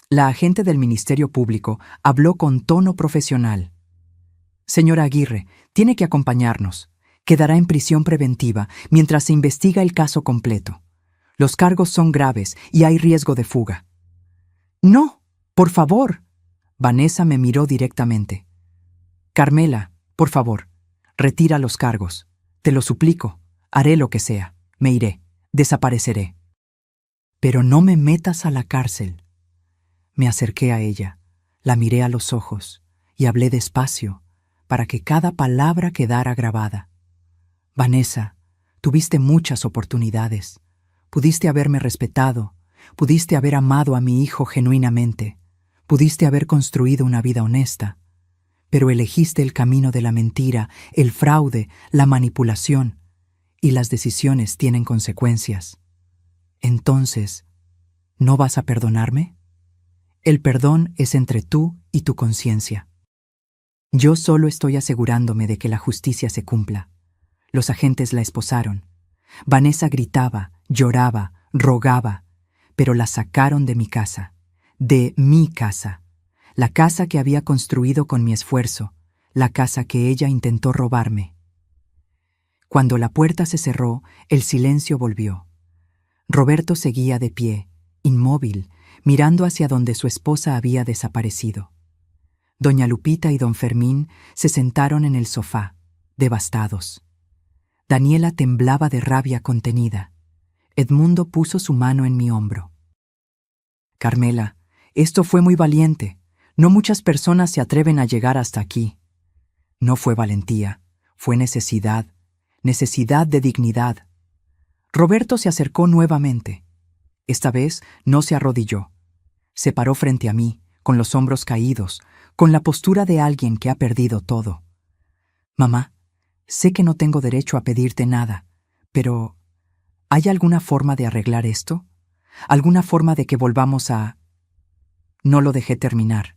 La agente del Ministerio Público habló con tono profesional. «Señora Aguirre, tiene que acompañarnos. Quedará en prisión preventiva mientras se investiga el caso completo. Los cargos son graves y hay riesgo de fuga». «No, por favor». Vanessa me miró directamente. «Carmela, por favor, retira los cargos. Te lo suplico. Haré lo que sea, me iré, desapareceré. Pero no me metas a la cárcel. Me acerqué a ella, la miré a los ojos y hablé despacio para que cada palabra quedara grabada. Vanessa, tuviste muchas oportunidades. Pudiste haberme respetado, pudiste haber amado a mi hijo genuinamente, pudiste haber construido una vida honesta, pero elegiste el camino de la mentira, el fraude, la manipulación, y las decisiones tienen consecuencias. Entonces, ¿no vas a perdonarme? El perdón es entre tú y tu conciencia. Yo solo estoy asegurándome de que la justicia se cumpla. Los agentes la esposaron. Vanessa gritaba, lloraba, rogaba, pero la sacaron de mi casa, la casa que había construido con mi esfuerzo, la casa que ella intentó robarme. Cuando la puerta se cerró, el silencio volvió. Roberto seguía de pie, inmóvil, mirando hacia donde su esposa había desaparecido. Doña Lupita y don Fermín se sentaron en el sofá, devastados. Daniela temblaba de rabia contenida. Edmundo puso su mano en mi hombro. Carmela, esto fue muy valiente. No muchas personas se atreven a llegar hasta aquí. No fue valentía, fue necesidad de dignidad. Roberto se acercó nuevamente. Esta vez no se arrodilló. Se paró frente a mí, con los hombros caídos, con la postura de alguien que ha perdido todo. Mamá, sé que no tengo derecho a pedirte nada, pero ¿hay alguna forma de arreglar esto? ¿Alguna forma de que volvamos a...? No lo dejé terminar.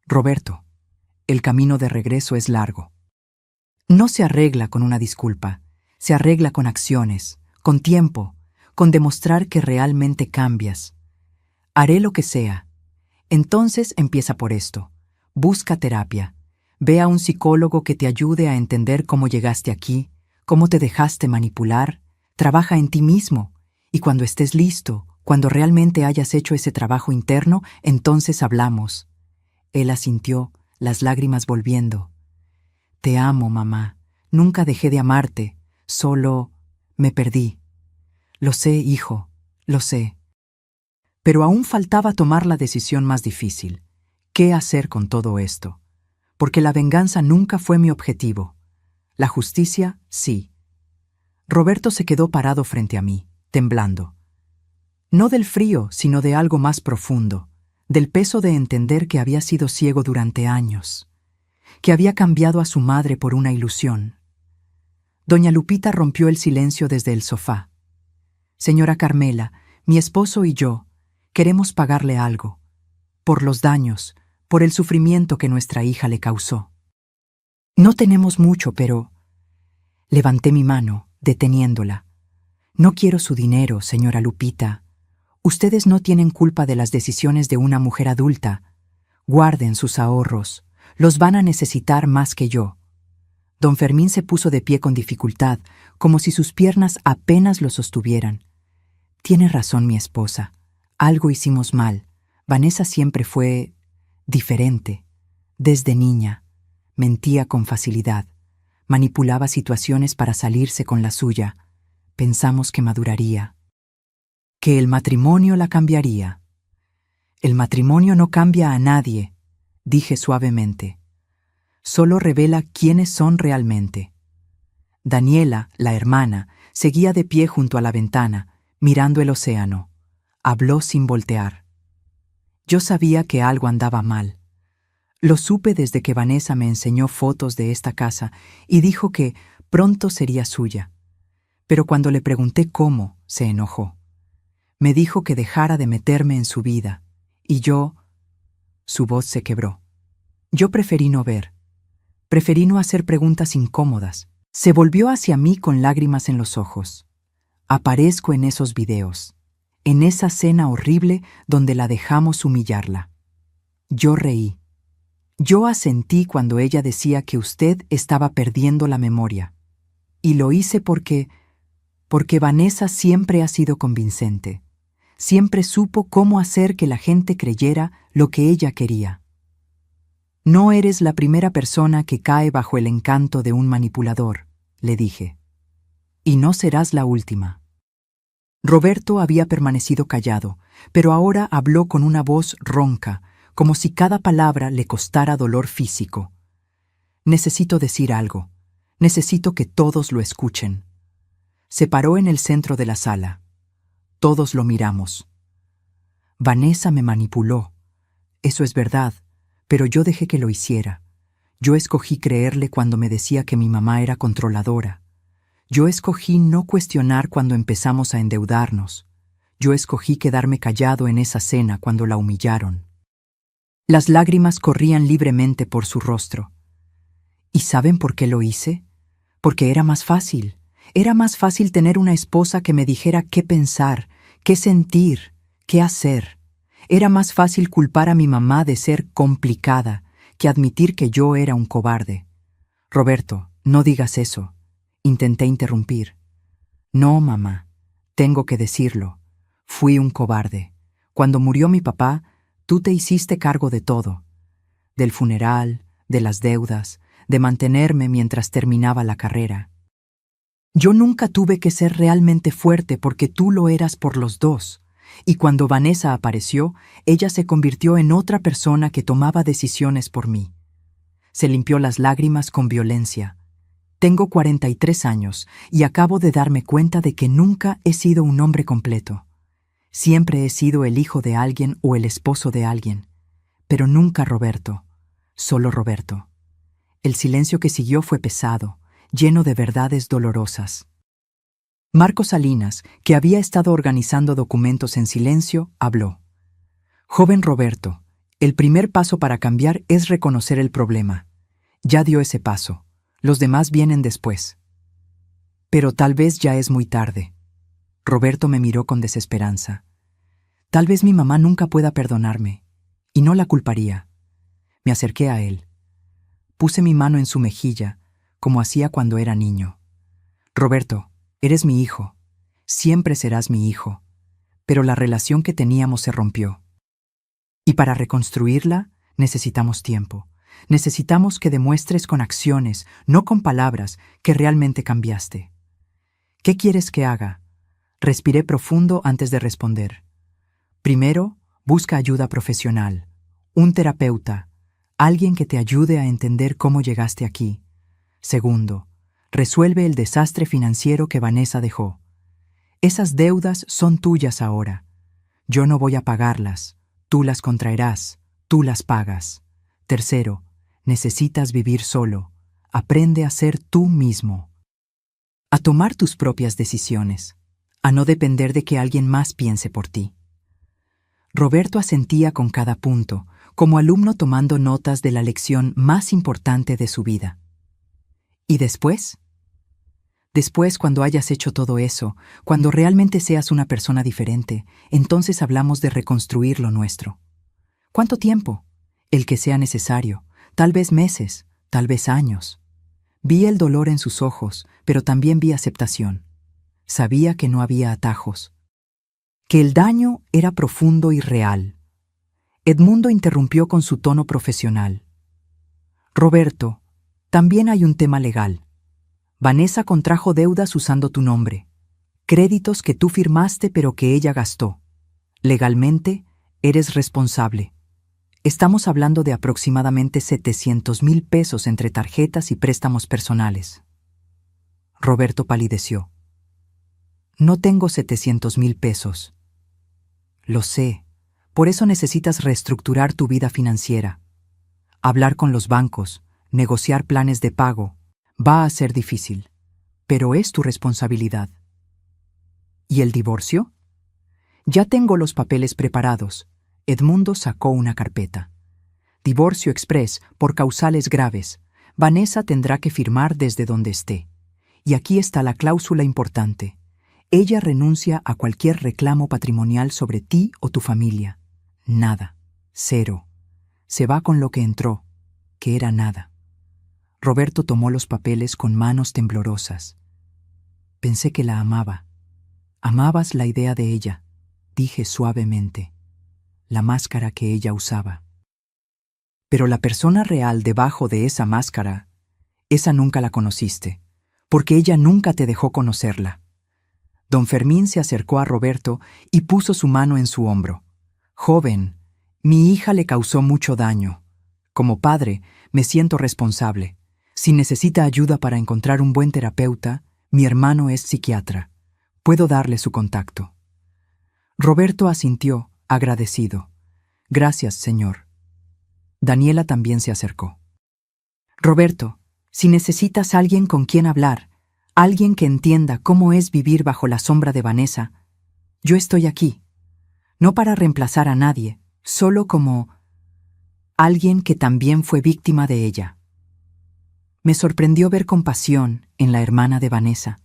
Roberto, el camino de regreso es largo. No se arregla con una disculpa, se arregla con acciones, con tiempo, con demostrar que realmente cambias. Haré lo que sea. Entonces empieza por esto. Busca terapia. Ve a un psicólogo que te ayude a entender cómo llegaste aquí, cómo te dejaste manipular. Trabaja en ti mismo. Y cuando estés listo, cuando realmente hayas hecho ese trabajo interno, entonces hablamos. Él asintió, las lágrimas volviendo. Te amo, mamá. Nunca dejé de amarte. Solo me perdí. Lo sé, hijo, lo sé. Pero aún faltaba tomar la decisión más difícil. ¿Qué hacer con todo esto? Porque la venganza nunca fue mi objetivo. La justicia, sí. Roberto se quedó parado frente a mí, temblando. No del frío, sino de algo más profundo, del peso de entender que había sido ciego durante años, que había cambiado a su madre por una ilusión. Doña Lupita rompió el silencio desde el sofá. Señora Carmela, mi esposo y yo queremos pagarle algo, por los daños, por el sufrimiento que nuestra hija le causó. No tenemos mucho, pero... Levanté mi mano, deteniéndola. No quiero su dinero, señora Lupita. Ustedes no tienen culpa de las decisiones de una mujer adulta. Guarden sus ahorros. Los van a necesitar más que yo. Don Fermín se puso de pie con dificultad, como si sus piernas apenas lo sostuvieran. Tiene razón mi esposa. Algo hicimos mal. Vanessa siempre fue... diferente. Desde niña. Mentía con facilidad. Manipulaba situaciones para salirse con la suya. Pensamos que maduraría. Que el matrimonio la cambiaría. El matrimonio no cambia a nadie, dije suavemente. Solo revela quiénes son realmente. Daniela, la hermana, seguía de pie junto a la ventana, mirando el océano. Habló sin voltear. Yo sabía que algo andaba mal. Lo supe desde que Vanessa me enseñó fotos de esta casa y dijo que pronto sería suya. Pero cuando le pregunté cómo, se enojó. Me dijo que dejara de meterme en su vida, y yo... Su voz se quebró. Yo preferí no ver. Preferí no hacer preguntas incómodas. Se volvió hacia mí con lágrimas en los ojos. Aparezco en esos videos, en esa cena horrible donde la dejamos humillarla. Yo reí. Yo asentí cuando ella decía que usted estaba perdiendo la memoria. Y lo hice porque Vanessa siempre ha sido convincente. Siempre supo cómo hacer que la gente creyera lo que ella quería. No eres la primera persona que cae bajo el encanto de un manipulador, le dije. Y no serás la última. Roberto había permanecido callado, pero ahora habló con una voz ronca, como si cada palabra le costara dolor físico. Necesito decir algo. Necesito que todos lo escuchen. Se paró en el centro de la sala. Todos lo miramos. Vanessa me manipuló. Eso es verdad, pero yo dejé que lo hiciera. Yo escogí creerle cuando me decía que mi mamá era controladora. Yo escogí no cuestionar cuando empezamos a endeudarnos. Yo escogí quedarme callado en esa cena cuando la humillaron. Las lágrimas corrían libremente por su rostro. ¿Y saben por qué lo hice? Porque era más fácil. Era más fácil tener una esposa que me dijera qué pensar, qué sentir, qué hacer. Era más fácil culpar a mi mamá de ser complicada que admitir que yo era un cobarde. Roberto, no digas eso. Intenté interrumpir. No, mamá, tengo que decirlo. Fui un cobarde. Cuando murió mi papá, tú te hiciste cargo de todo. Del funeral, de las deudas, de mantenerme mientras terminaba la carrera. Yo nunca tuve que ser realmente fuerte porque tú lo eras por los dos. Y cuando Vanessa apareció, ella se convirtió en otra persona que tomaba decisiones por mí. Se limpió las lágrimas con violencia. Tengo 43 años y acabo de darme cuenta de que nunca he sido un hombre completo. Siempre he sido el hijo de alguien o el esposo de alguien, pero nunca Roberto, solo Roberto. El silencio que siguió fue pesado, lleno de verdades dolorosas. Marco Salinas, que había estado organizando documentos en silencio, habló. Joven Roberto, el primer paso para cambiar es reconocer el problema. Ya dio ese paso. Los demás vienen después. Pero tal vez ya es muy tarde. Roberto me miró con desesperanza. Tal vez mi mamá nunca pueda perdonarme, y no la culparía. Me acerqué a él. Puse mi mano en su mejilla, como hacía cuando era niño. Roberto, eres mi hijo. Siempre serás mi hijo. Pero la relación que teníamos se rompió. Y para reconstruirla, necesitamos tiempo. Necesitamos que demuestres con acciones, no con palabras, que realmente cambiaste. ¿Qué quieres que haga? Respiré profundo antes de responder. Primero, busca ayuda profesional. Un terapeuta, alguien que te ayude a entender cómo llegaste aquí. Segundo, resuelve el desastre financiero que Vanessa dejó. Esas deudas son tuyas ahora. Yo no voy a pagarlas. Tú las contraerás. Tú las pagas. Tercero, necesitas vivir solo. Aprende a ser tú mismo. A tomar tus propias decisiones. A no depender de que alguien más piense por ti. Roberto asentía con cada punto, como alumno tomando notas de la lección más importante de su vida. ¿Y después? Después, cuando hayas hecho todo eso, cuando realmente seas una persona diferente, entonces hablamos de reconstruir lo nuestro. ¿Cuánto tiempo? El que sea necesario. Tal vez meses, tal vez años. Vi el dolor en sus ojos, pero también vi aceptación. Sabía que no había atajos. Que el daño era profundo y real. Edmundo interrumpió con su tono profesional. Roberto, también hay un tema legal. Vanessa contrajo deudas usando tu nombre. Créditos que tú firmaste pero que ella gastó. Legalmente, eres responsable. Estamos hablando de aproximadamente 700,000 pesos entre tarjetas y préstamos personales. Roberto palideció. No tengo 700,000 pesos. Lo sé. Por eso necesitas reestructurar tu vida financiera. Hablar con los bancos, negociar planes de pago, va a ser difícil, pero es tu responsabilidad. ¿Y el divorcio? Ya tengo los papeles preparados. Edmundo sacó una carpeta. Divorcio express por causales graves. Vanessa tendrá que firmar desde donde esté. Y aquí está la cláusula importante. Ella renuncia a cualquier reclamo patrimonial sobre ti o tu familia. Nada. Cero. Se va con lo que entró, que era nada. Roberto tomó los papeles con manos temblorosas. Pensé que la amaba. Amabas la idea de ella, dije suavemente. La máscara que ella usaba. Pero la persona real debajo de esa máscara, esa nunca la conociste, porque ella nunca te dejó conocerla. Don Fermín se acercó a Roberto y puso su mano en su hombro. Joven, mi hija le causó mucho daño. Como padre, me siento responsable. Si necesita ayuda para encontrar un buen terapeuta, mi hermano es psiquiatra. Puedo darle su contacto. Roberto asintió, agradecido. Gracias, señor. Daniela también se acercó. Roberto, si necesitas alguien con quien hablar, alguien que entienda cómo es vivir bajo la sombra de Vanessa, yo estoy aquí. No para reemplazar a nadie, solo como alguien que también fue víctima de ella. Me sorprendió ver compasión en la hermana de Vanessa,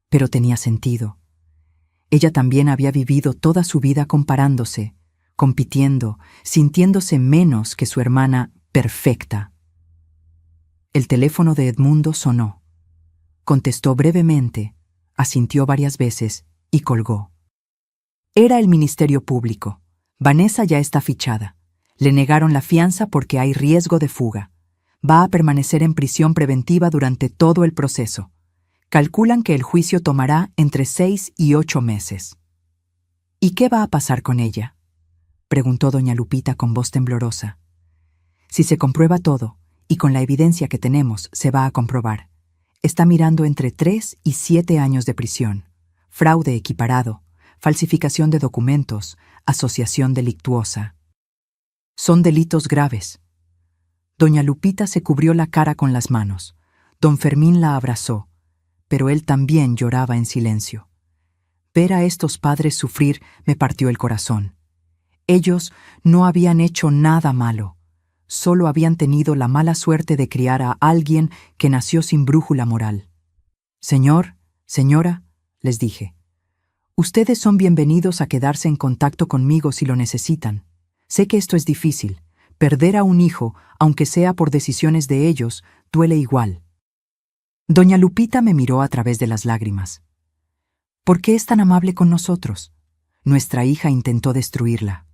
pero tenía sentido. Ella también había vivido toda su vida comparándose, compitiendo, sintiéndose menos que su hermana perfecta. El teléfono de Edmundo sonó. Contestó brevemente, asintió varias veces y colgó. Era el Ministerio Público. Vanessa ya está fichada. Le negaron la fianza porque hay riesgo de fuga. Va a permanecer en prisión preventiva durante todo el proceso. Calculan que el juicio tomará entre 6 y 8 meses. ¿Y qué va a pasar con ella?, preguntó doña Lupita con voz temblorosa. Si se comprueba todo, y con la evidencia que tenemos se va a comprobar, está mirando entre 3 y 7 años de prisión, fraude equiparado, falsificación de documentos, asociación delictuosa. Son delitos graves. Doña Lupita se cubrió la cara con las manos. Don Fermín la abrazó, pero él también lloraba en silencio. Ver a estos padres sufrir me partió el corazón. Ellos no habían hecho nada malo, solo habían tenido la mala suerte de criar a alguien que nació sin brújula moral. Señor, señora, les dije, ustedes son bienvenidos a quedarse en contacto conmigo si lo necesitan. Sé que esto es difícil. Perder a un hijo, aunque sea por decisiones de ellos, duele igual. Doña Lupita me miró a través de las lágrimas. ¿Por qué es tan amable con nosotros? Nuestra hija intentó destruirla.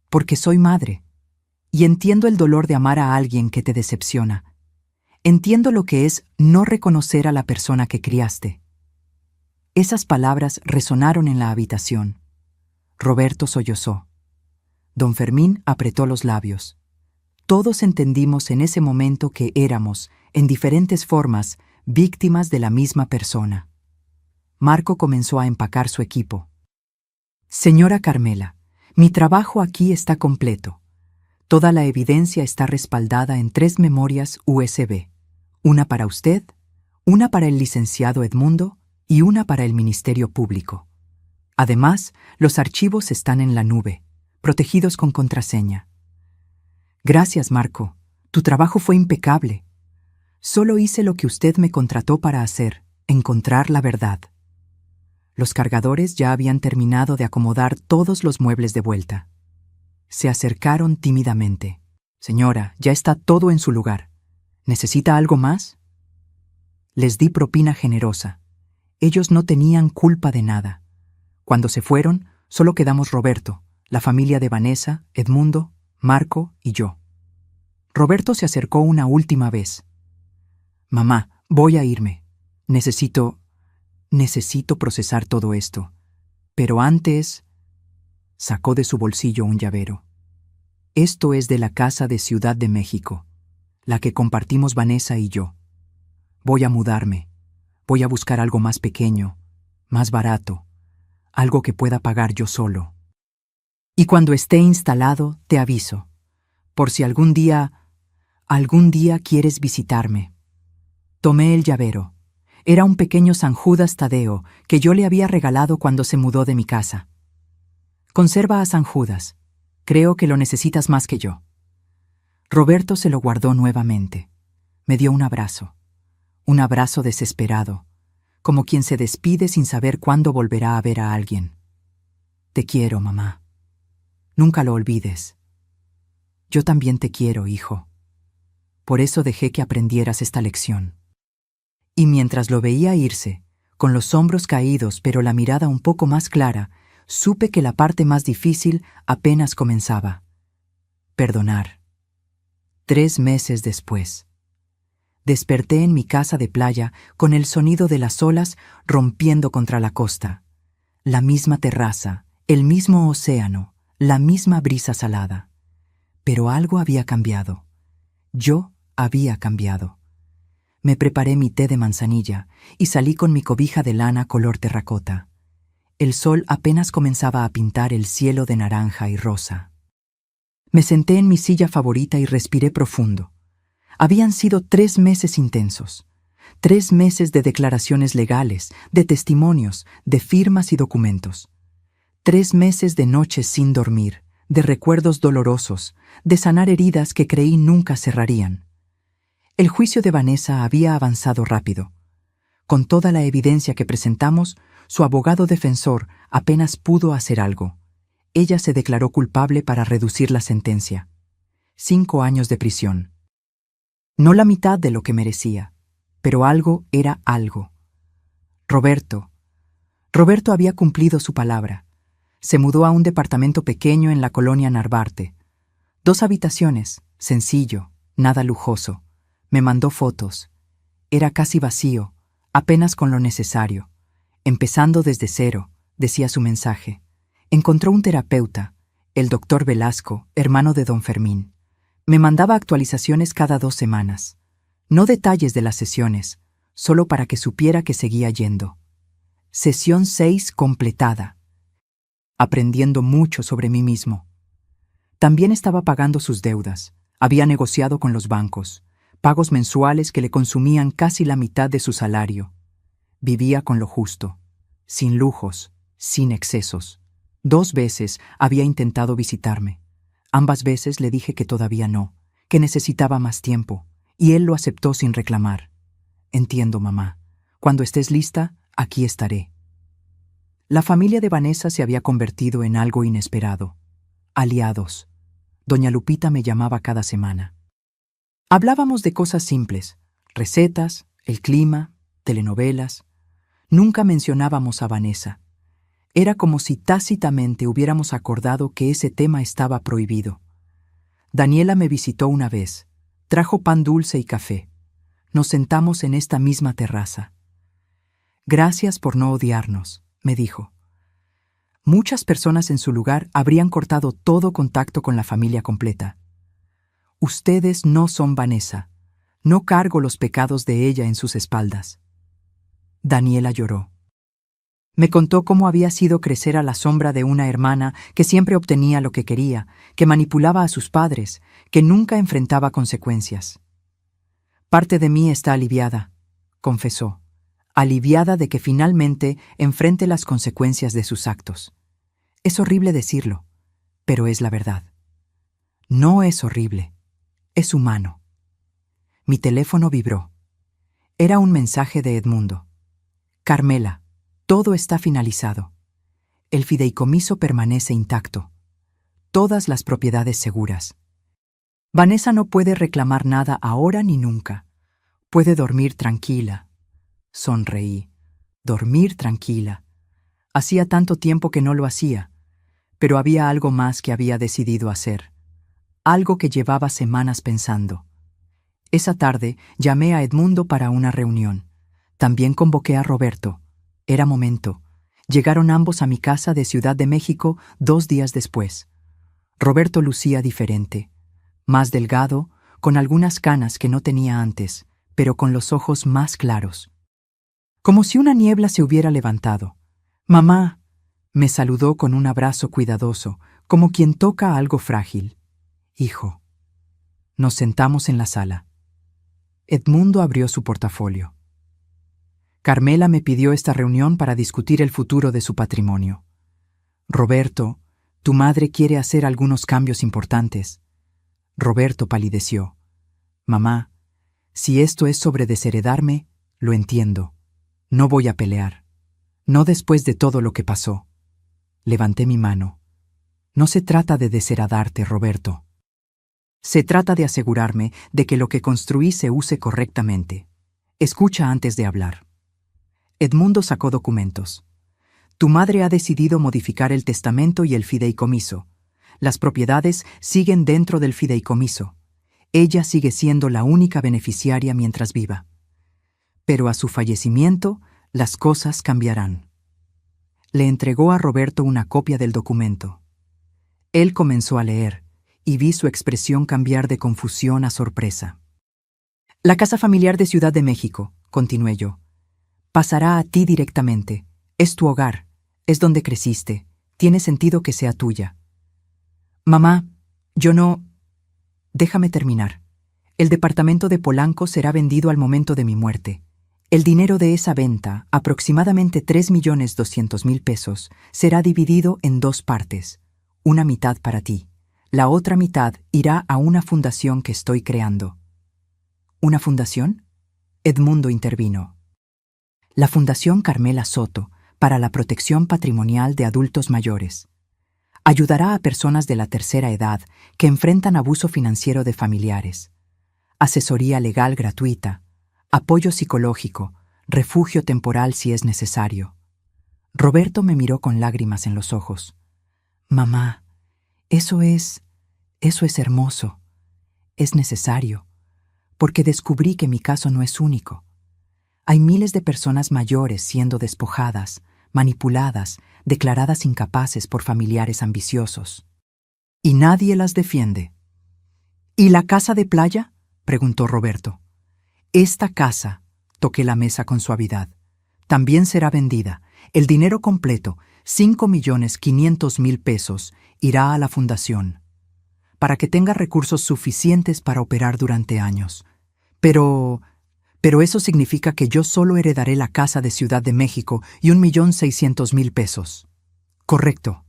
Porque soy madre, y entiendo el dolor de amar a alguien que te decepciona. Entiendo lo que es no reconocer a la persona que criaste. Esas palabras resonaron en la habitación. Roberto sollozó. Don Fermín apretó los labios. Todos entendimos en ese momento que éramos, en diferentes formas, víctimas de la misma persona. Marco comenzó a empacar su equipo. Señora Carmela, mi trabajo aquí está completo. Toda la evidencia está respaldada en 3 memorias USB. Una para usted, una para el licenciado Edmundo y una para el Ministerio Público. Además, los archivos están en la nube, protegidos con contraseña. Gracias, Marco. Tu trabajo fue impecable. Solo hice lo que usted me contrató para hacer, encontrar la verdad. Los cargadores ya habían terminado de acomodar todos los muebles de vuelta. Se acercaron tímidamente. Señora, ya está todo en su lugar. ¿Necesita algo más? Les di propina generosa. Ellos no tenían culpa de nada. Cuando se fueron, solo quedamos Roberto, la familia de Vanessa, Edmundo, Marco y yo. Roberto se acercó una última vez. Mamá, voy a irme. Necesito procesar todo esto. Pero antes... Sacó de su bolsillo un llavero. Esto es de la casa de Ciudad de México, la que compartimos Vanessa y yo. Voy a mudarme. Voy a buscar algo más pequeño, más barato, algo que pueda pagar yo solo. Y cuando esté instalado, te aviso, por si algún día quieres visitarme. Tomé el llavero. Era un pequeño San Judas Tadeo que yo le había regalado cuando se mudó de mi casa. Conserva a San Judas. Creo que lo necesitas más que yo. Roberto se lo guardó nuevamente. Me dio un abrazo desesperado, como quien se despide sin saber cuándo volverá a ver a alguien. Te quiero, mamá. Nunca lo olvides. Yo también te quiero, hijo. Por eso dejé que aprendieras esta lección. Y mientras lo veía irse, con los hombros caídos pero la mirada un poco más clara, supe que la parte más difícil apenas comenzaba. Perdonar. 3 meses después. Desperté en mi casa de playa con el sonido de las olas rompiendo contra la costa. La misma terraza, el mismo océano, la misma brisa salada. Pero algo había cambiado. Yo había cambiado. Me preparé mi té de manzanilla y salí con mi cobija de lana color terracota. El sol apenas comenzaba a pintar el cielo de naranja y rosa. Me senté en mi silla favorita y respiré profundo. Habían sido 3 meses intensos. 3 meses de declaraciones legales, de testimonios, de firmas y documentos. 3 meses de noches sin dormir, de recuerdos dolorosos, de sanar heridas que creí nunca cerrarían. El juicio de Vanessa había avanzado rápido. Con toda la evidencia que presentamos, su abogado defensor apenas pudo hacer algo. Ella se declaró culpable para reducir la sentencia. 5 años de prisión. No la mitad de lo que merecía, pero algo era algo. Roberto había cumplido su palabra. Se mudó a un departamento pequeño en la colonia Narvarte. 2 habitaciones, sencillo, nada lujoso. Me mandó fotos. Era casi vacío, apenas con lo necesario. Empezando desde cero, decía su mensaje. Encontró un terapeuta, el doctor Velasco, hermano de don Fermín. Me mandaba actualizaciones cada 2 semanas. No detalles de las sesiones, solo para que supiera que seguía yendo. Sesión 6 completada. Aprendiendo mucho sobre mí mismo. También estaba pagando sus deudas. Había negociado con los bancos, pagos mensuales que le consumían casi la mitad de su salario. Vivía con lo justo, sin lujos, sin excesos. 2 veces había intentado visitarme. Ambas veces le dije que todavía no, que necesitaba más tiempo, y él lo aceptó sin reclamar. Entiendo, mamá. Cuando estés lista, aquí estaré. La familia de Vanessa se había convertido en algo inesperado. Aliados. Doña Lupita me llamaba cada semana. Hablábamos de cosas simples, recetas, el clima, telenovelas. Nunca mencionábamos a Vanessa. Era como si tácitamente hubiéramos acordado que ese tema estaba prohibido. Daniela me visitó una vez. Trajo pan dulce y café. Nos sentamos en esta misma terraza. Gracias por no odiarnos, me dijo. Muchas personas en su lugar habrían cortado todo contacto con la familia completa. Ustedes no son Vanessa. No cargo los pecados de ella en sus espaldas. Daniela lloró. Me contó cómo había sido crecer a la sombra de una hermana que siempre obtenía lo que quería, que manipulaba a sus padres, que nunca enfrentaba consecuencias. Parte de mí está aliviada, confesó, aliviada de que finalmente enfrente las consecuencias de sus actos. Es horrible decirlo, pero es la verdad. No es horrible, es humano. Mi teléfono vibró. Era un mensaje de Edmundo. Carmela, todo está finalizado. El fideicomiso permanece intacto. Todas las propiedades seguras. Vanessa no puede reclamar nada ahora ni nunca. Puede dormir tranquila. Sonreí. Dormir tranquila. Hacía tanto tiempo que no lo hacía, pero había algo más que había decidido hacer. Algo que llevaba semanas pensando. Esa tarde llamé a Edmundo para una reunión. También convoqué a Roberto. Era momento. Llegaron ambos a mi casa de Ciudad de México 2 días después. Roberto lucía diferente. Más delgado, con algunas canas que no tenía antes, pero con los ojos más claros. Como si una niebla se hubiera levantado. «Mamá», me saludó con un abrazo cuidadoso, como quien toca algo frágil. «Hijo». Nos sentamos en la sala. Edmundo abrió su portafolio. Carmela me pidió esta reunión para discutir el futuro de su patrimonio. Roberto, tu madre quiere hacer algunos cambios importantes. Roberto palideció. Mamá, si esto es sobre desheredarme, lo entiendo. No voy a pelear. No después de todo lo que pasó. Levanté mi mano. No se trata de desheredarte, Roberto. Se trata de asegurarme de que lo que construí se use correctamente. Escucha antes de hablar. Edmundo sacó documentos. Tu madre ha decidido modificar el testamento y el fideicomiso. Las propiedades siguen dentro del fideicomiso. Ella sigue siendo la única beneficiaria mientras viva. Pero a su fallecimiento, las cosas cambiarán. Le entregó a Roberto una copia del documento. Él comenzó a leer, y vi su expresión cambiar de confusión a sorpresa. La casa familiar de Ciudad de México, continué yo, pasará a ti directamente. Es tu hogar, es donde creciste, tiene sentido que sea tuya. Mamá, yo no... Déjame terminar. El departamento de Polanco será vendido al momento de mi muerte. El dinero de esa venta, aproximadamente 3.200.000 pesos, será dividido en 2 partes. Una mitad para ti. La otra mitad irá a una fundación que estoy creando. ¿Una fundación? Edmundo intervino. La Fundación Carmela Soto, para la protección patrimonial de adultos mayores. Ayudará a personas de la tercera edad que enfrentan abuso financiero de familiares. Asesoría legal gratuita, apoyo psicológico, refugio temporal si es necesario. Roberto me miró con lágrimas en los ojos. Mamá, eso es hermoso. Es necesario, porque descubrí que mi caso no es único. Hay miles de personas mayores siendo despojadas, manipuladas, declaradas incapaces por familiares ambiciosos. Y nadie las defiende. ¿Y la casa de playa?, preguntó Roberto. Esta casa, toqué la mesa con suavidad, también será vendida. El dinero completo, 5.500.000 pesos, irá a la fundación, para que tenga recursos suficientes para operar durante años. Pero eso significa que yo solo heredaré la casa de Ciudad de México y 1.600.000 pesos. Correcto.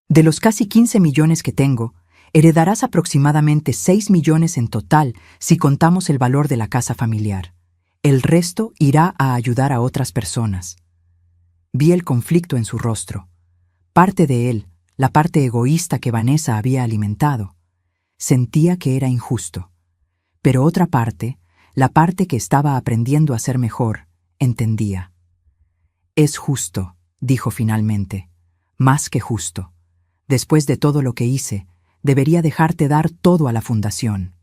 De los casi 15 millones que tengo, heredarás aproximadamente 6 millones en total si contamos el valor de la casa familiar. El resto irá a ayudar a otras personas. Vi el conflicto en su rostro. Parte de él, la parte egoísta que Vanessa había alimentado, sentía que era injusto. Pero otra parte, la parte que estaba aprendiendo a ser mejor, entendía. Es justo, dijo finalmente, más que justo. Después de todo lo que hice, debería dejarte dar todo a la fundación.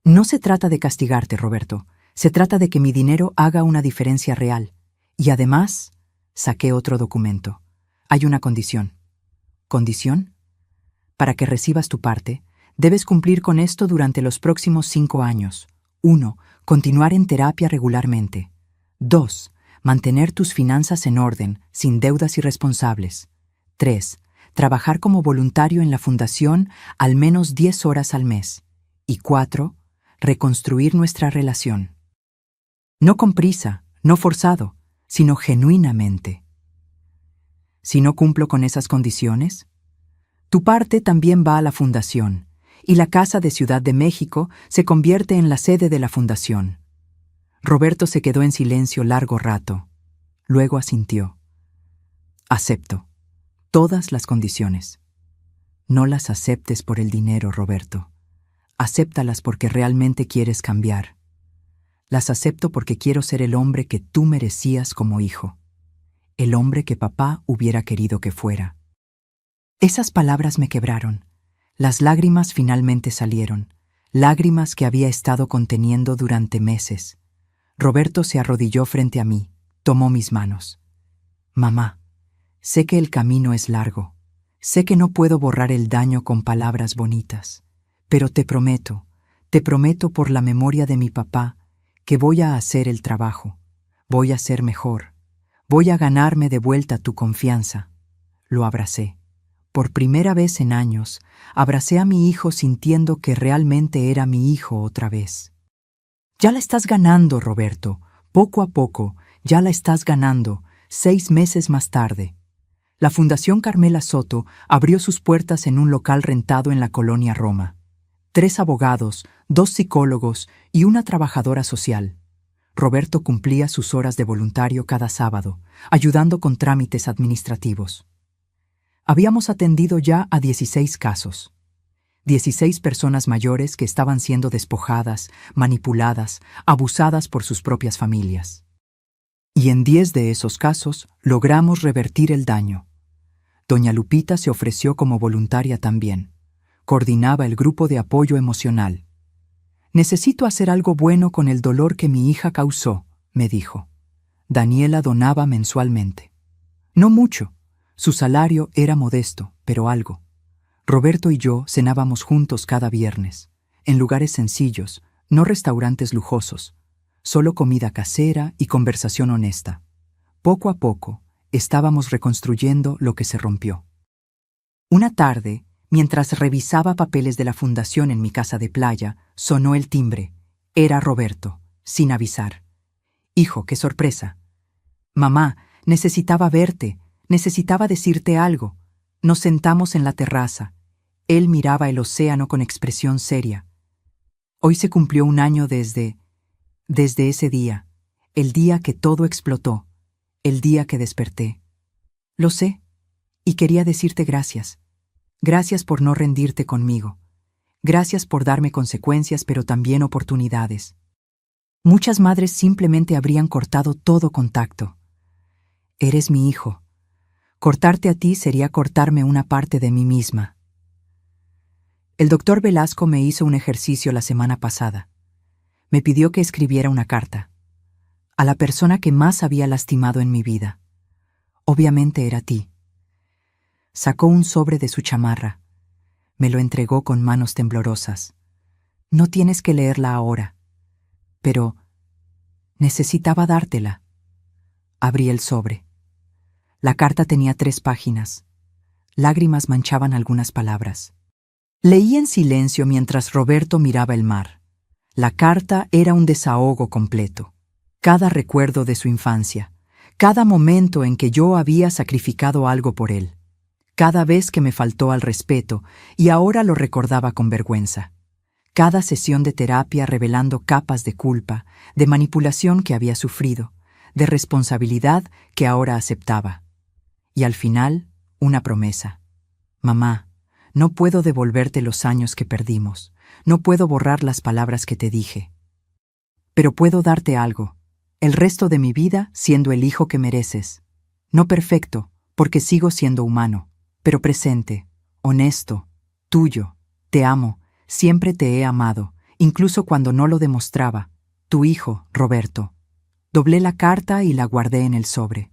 No se trata de castigarte, Roberto. Se trata de que mi dinero haga una diferencia real. Y además, saqué otro documento. Hay una condición. ¿Condición? Para que recibas tu parte, debes cumplir con esto durante los próximos 5 años. 1. Continuar en terapia regularmente. 2. Mantener tus finanzas en orden, sin deudas irresponsables. 3. Trabajar como voluntario en la fundación al menos 10 horas al mes. Y 4. Reconstruir nuestra relación. No con prisa, no forzado, sino genuinamente. Si no cumplo con esas condiciones, tu parte también va a la fundación, y la Casa de Ciudad de México se convierte en la sede de la fundación. Roberto se quedó en silencio largo rato. Luego asintió. Acepto. Todas las condiciones. No las aceptes por el dinero, Roberto. Acéptalas porque realmente quieres cambiar. Las acepto porque quiero ser el hombre que tú merecías como hijo. El hombre que papá hubiera querido que fuera. Esas palabras me quebraron. Las lágrimas finalmente salieron, lágrimas que había estado conteniendo durante meses. Roberto se arrodilló frente a mí, tomó mis manos. Mamá, sé que el camino es largo, sé que no puedo borrar el daño con palabras bonitas, pero te prometo por la memoria de mi papá, que voy a hacer el trabajo, voy a ser mejor, voy a ganarme de vuelta tu confianza. Lo abracé. Por primera vez en años, abracé a mi hijo sintiendo que realmente era mi hijo otra vez. Ya la estás ganando, Roberto. Poco a poco, ya la estás ganando. 6 meses más tarde. La Fundación Carmela Soto abrió sus puertas en un local rentado en la colonia Roma. 3 abogados, 2 psicólogos y una trabajadora social. Roberto cumplía sus horas de voluntario cada sábado, ayudando con trámites administrativos. Habíamos atendido ya a 16 casos. 16 personas mayores que estaban siendo despojadas, manipuladas, abusadas por sus propias familias. Y en 10 de esos casos logramos revertir el daño. Doña Lupita se ofreció como voluntaria también. Coordinaba el grupo de apoyo emocional. Necesito hacer algo bueno con el dolor que mi hija causó, me dijo. Daniela donaba mensualmente. No mucho. Su salario era modesto, pero algo. Roberto y yo cenábamos juntos cada viernes, en lugares sencillos, no restaurantes lujosos, solo comida casera y conversación honesta. Poco a poco, estábamos reconstruyendo lo que se rompió. Una tarde, mientras revisaba papeles de la fundación en mi casa de playa, sonó el timbre. Era Roberto, sin avisar. Hijo, qué sorpresa. Mamá, necesitaba verte, necesitaba decirte algo. Nos sentamos en la terraza. Él miraba el océano con expresión seria. Hoy se cumplió un año desde ese día, el día que todo explotó, el día que desperté. Lo sé, y quería decirte gracias. Gracias por no rendirte conmigo. Gracias por darme consecuencias, pero también oportunidades. Muchas madres simplemente habrían cortado todo contacto. Eres mi hijo. Cortarte a ti sería cortarme una parte de mí misma. El doctor Velasco me hizo un ejercicio la semana pasada. Me pidió que escribiera una carta a la persona que más había lastimado en mi vida. Obviamente era a ti. Sacó un sobre de su chamarra. Me lo entregó con manos temblorosas. No tienes que leerla ahora. Pero necesitaba dártela. Abrí el sobre. La carta tenía 3 páginas. Lágrimas manchaban algunas palabras. Leí en silencio mientras Roberto miraba el mar. La carta era un desahogo completo. Cada recuerdo de su infancia, cada momento en que yo había sacrificado algo por él, cada vez que me faltó al respeto y ahora lo recordaba con vergüenza. Cada sesión de terapia revelando capas de culpa, de manipulación que había sufrido, de responsabilidad que ahora aceptaba. Y al final, una promesa. Mamá, no puedo devolverte los años que perdimos, no puedo borrar las palabras que te dije. Pero puedo darte algo, el resto de mi vida siendo el hijo que mereces. No perfecto, porque sigo siendo humano, pero presente, honesto, tuyo, te amo, siempre te he amado, incluso cuando no lo demostraba. Tu hijo, Roberto. Doblé la carta y la guardé en el sobre.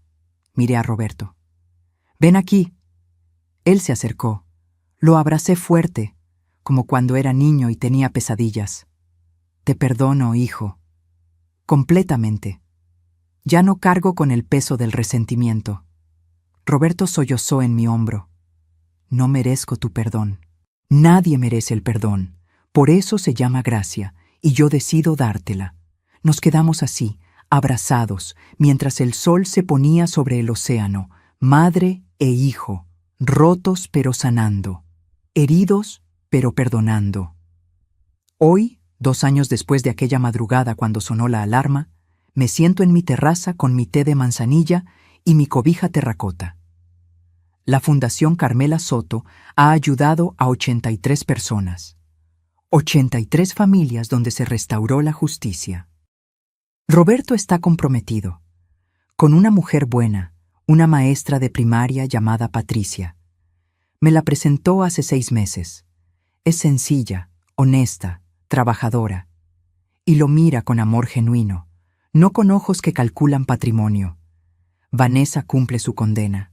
Miré a Roberto. Ven aquí. Él se acercó. Lo abracé fuerte, como cuando era niño y tenía pesadillas. Te perdono, hijo. Completamente. Ya no cargo con el peso del resentimiento. Roberto sollozó en mi hombro. No merezco tu perdón. Nadie merece el perdón. Por eso se llama gracia, y yo decido dártela. Nos quedamos así, abrazados, mientras el sol se ponía sobre el océano, madre e hijo, rotos pero sanando, heridos pero perdonando. Hoy, 2 años después de aquella madrugada cuando sonó la alarma, me siento en mi terraza con mi té de manzanilla y mi cobija terracota. La Fundación Carmela Soto ha ayudado a 83 personas. 83 familias donde se restauró la justicia. Roberto está comprometido con una mujer buena, una maestra de primaria llamada Patricia. Me la presentó hace 6 meses. Es sencilla, honesta, trabajadora. Y lo mira con amor genuino, no con ojos que calculan patrimonio. Vanessa cumple su condena.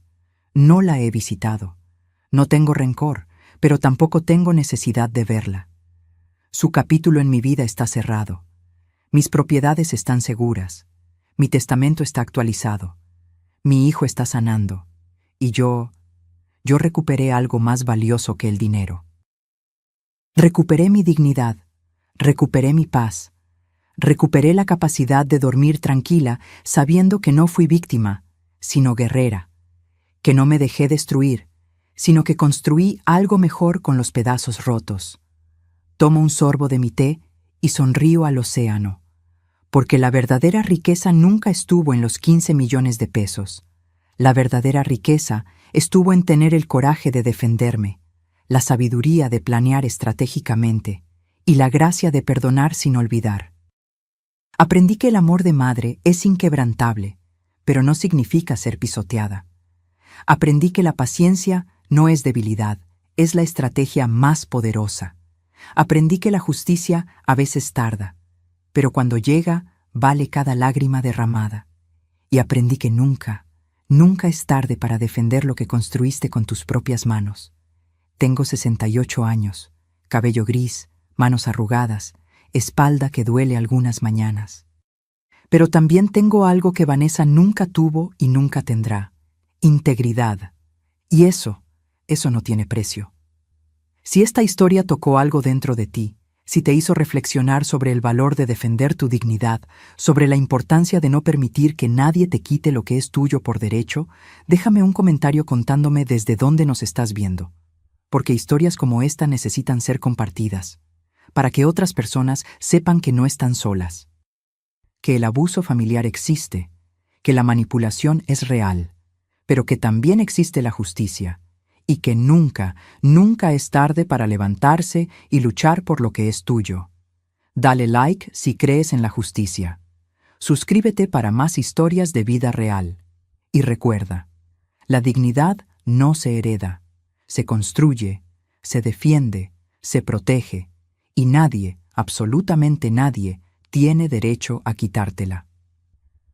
No la he visitado. No tengo rencor, pero tampoco tengo necesidad de verla. Su capítulo en mi vida está cerrado. Mis propiedades están seguras. Mi testamento está actualizado. Mi hijo está sanando. Y yo recuperé algo más valioso que el dinero. Recuperé mi dignidad. Recuperé mi paz. Recuperé la capacidad de dormir tranquila sabiendo que no fui víctima, sino guerrera. Que no me dejé destruir, sino que construí algo mejor con los pedazos rotos. Tomo un sorbo de mi té y sonrío al océano, porque la verdadera riqueza nunca estuvo en los 15 millones de pesos. La verdadera riqueza estuvo en tener el coraje de defenderme, la sabiduría de planear estratégicamente y la gracia de perdonar sin olvidar. Aprendí que el amor de madre es inquebrantable, pero no significa ser pisoteada. Aprendí que la paciencia no es debilidad, es la estrategia más poderosa. Aprendí que la justicia a veces tarda, pero cuando llega, vale cada lágrima derramada. Y aprendí que nunca, nunca es tarde para defender lo que construiste con tus propias manos. Tengo 68 años, cabello gris, manos arrugadas, espalda que duele algunas mañanas. Pero también tengo algo que Vanessa nunca tuvo y nunca tendrá: integridad. Y eso no tiene precio. Si esta historia tocó algo dentro de ti, si te hizo reflexionar sobre el valor de defender tu dignidad, sobre la importancia de no permitir que nadie te quite lo que es tuyo por derecho, déjame un comentario contándome desde dónde nos estás viendo. Porque historias como esta necesitan ser compartidas, para que otras personas sepan que no están solas, que el abuso familiar existe, que la manipulación es real, pero que también existe la justicia, y que nunca, nunca es tarde para levantarse y luchar por lo que es tuyo. Dale like si crees en la justicia. Suscríbete para más historias de vida real. Y recuerda, la dignidad no se hereda, se construye, se defiende, se protege, y nadie, absolutamente nadie, tiene derecho a quitártela.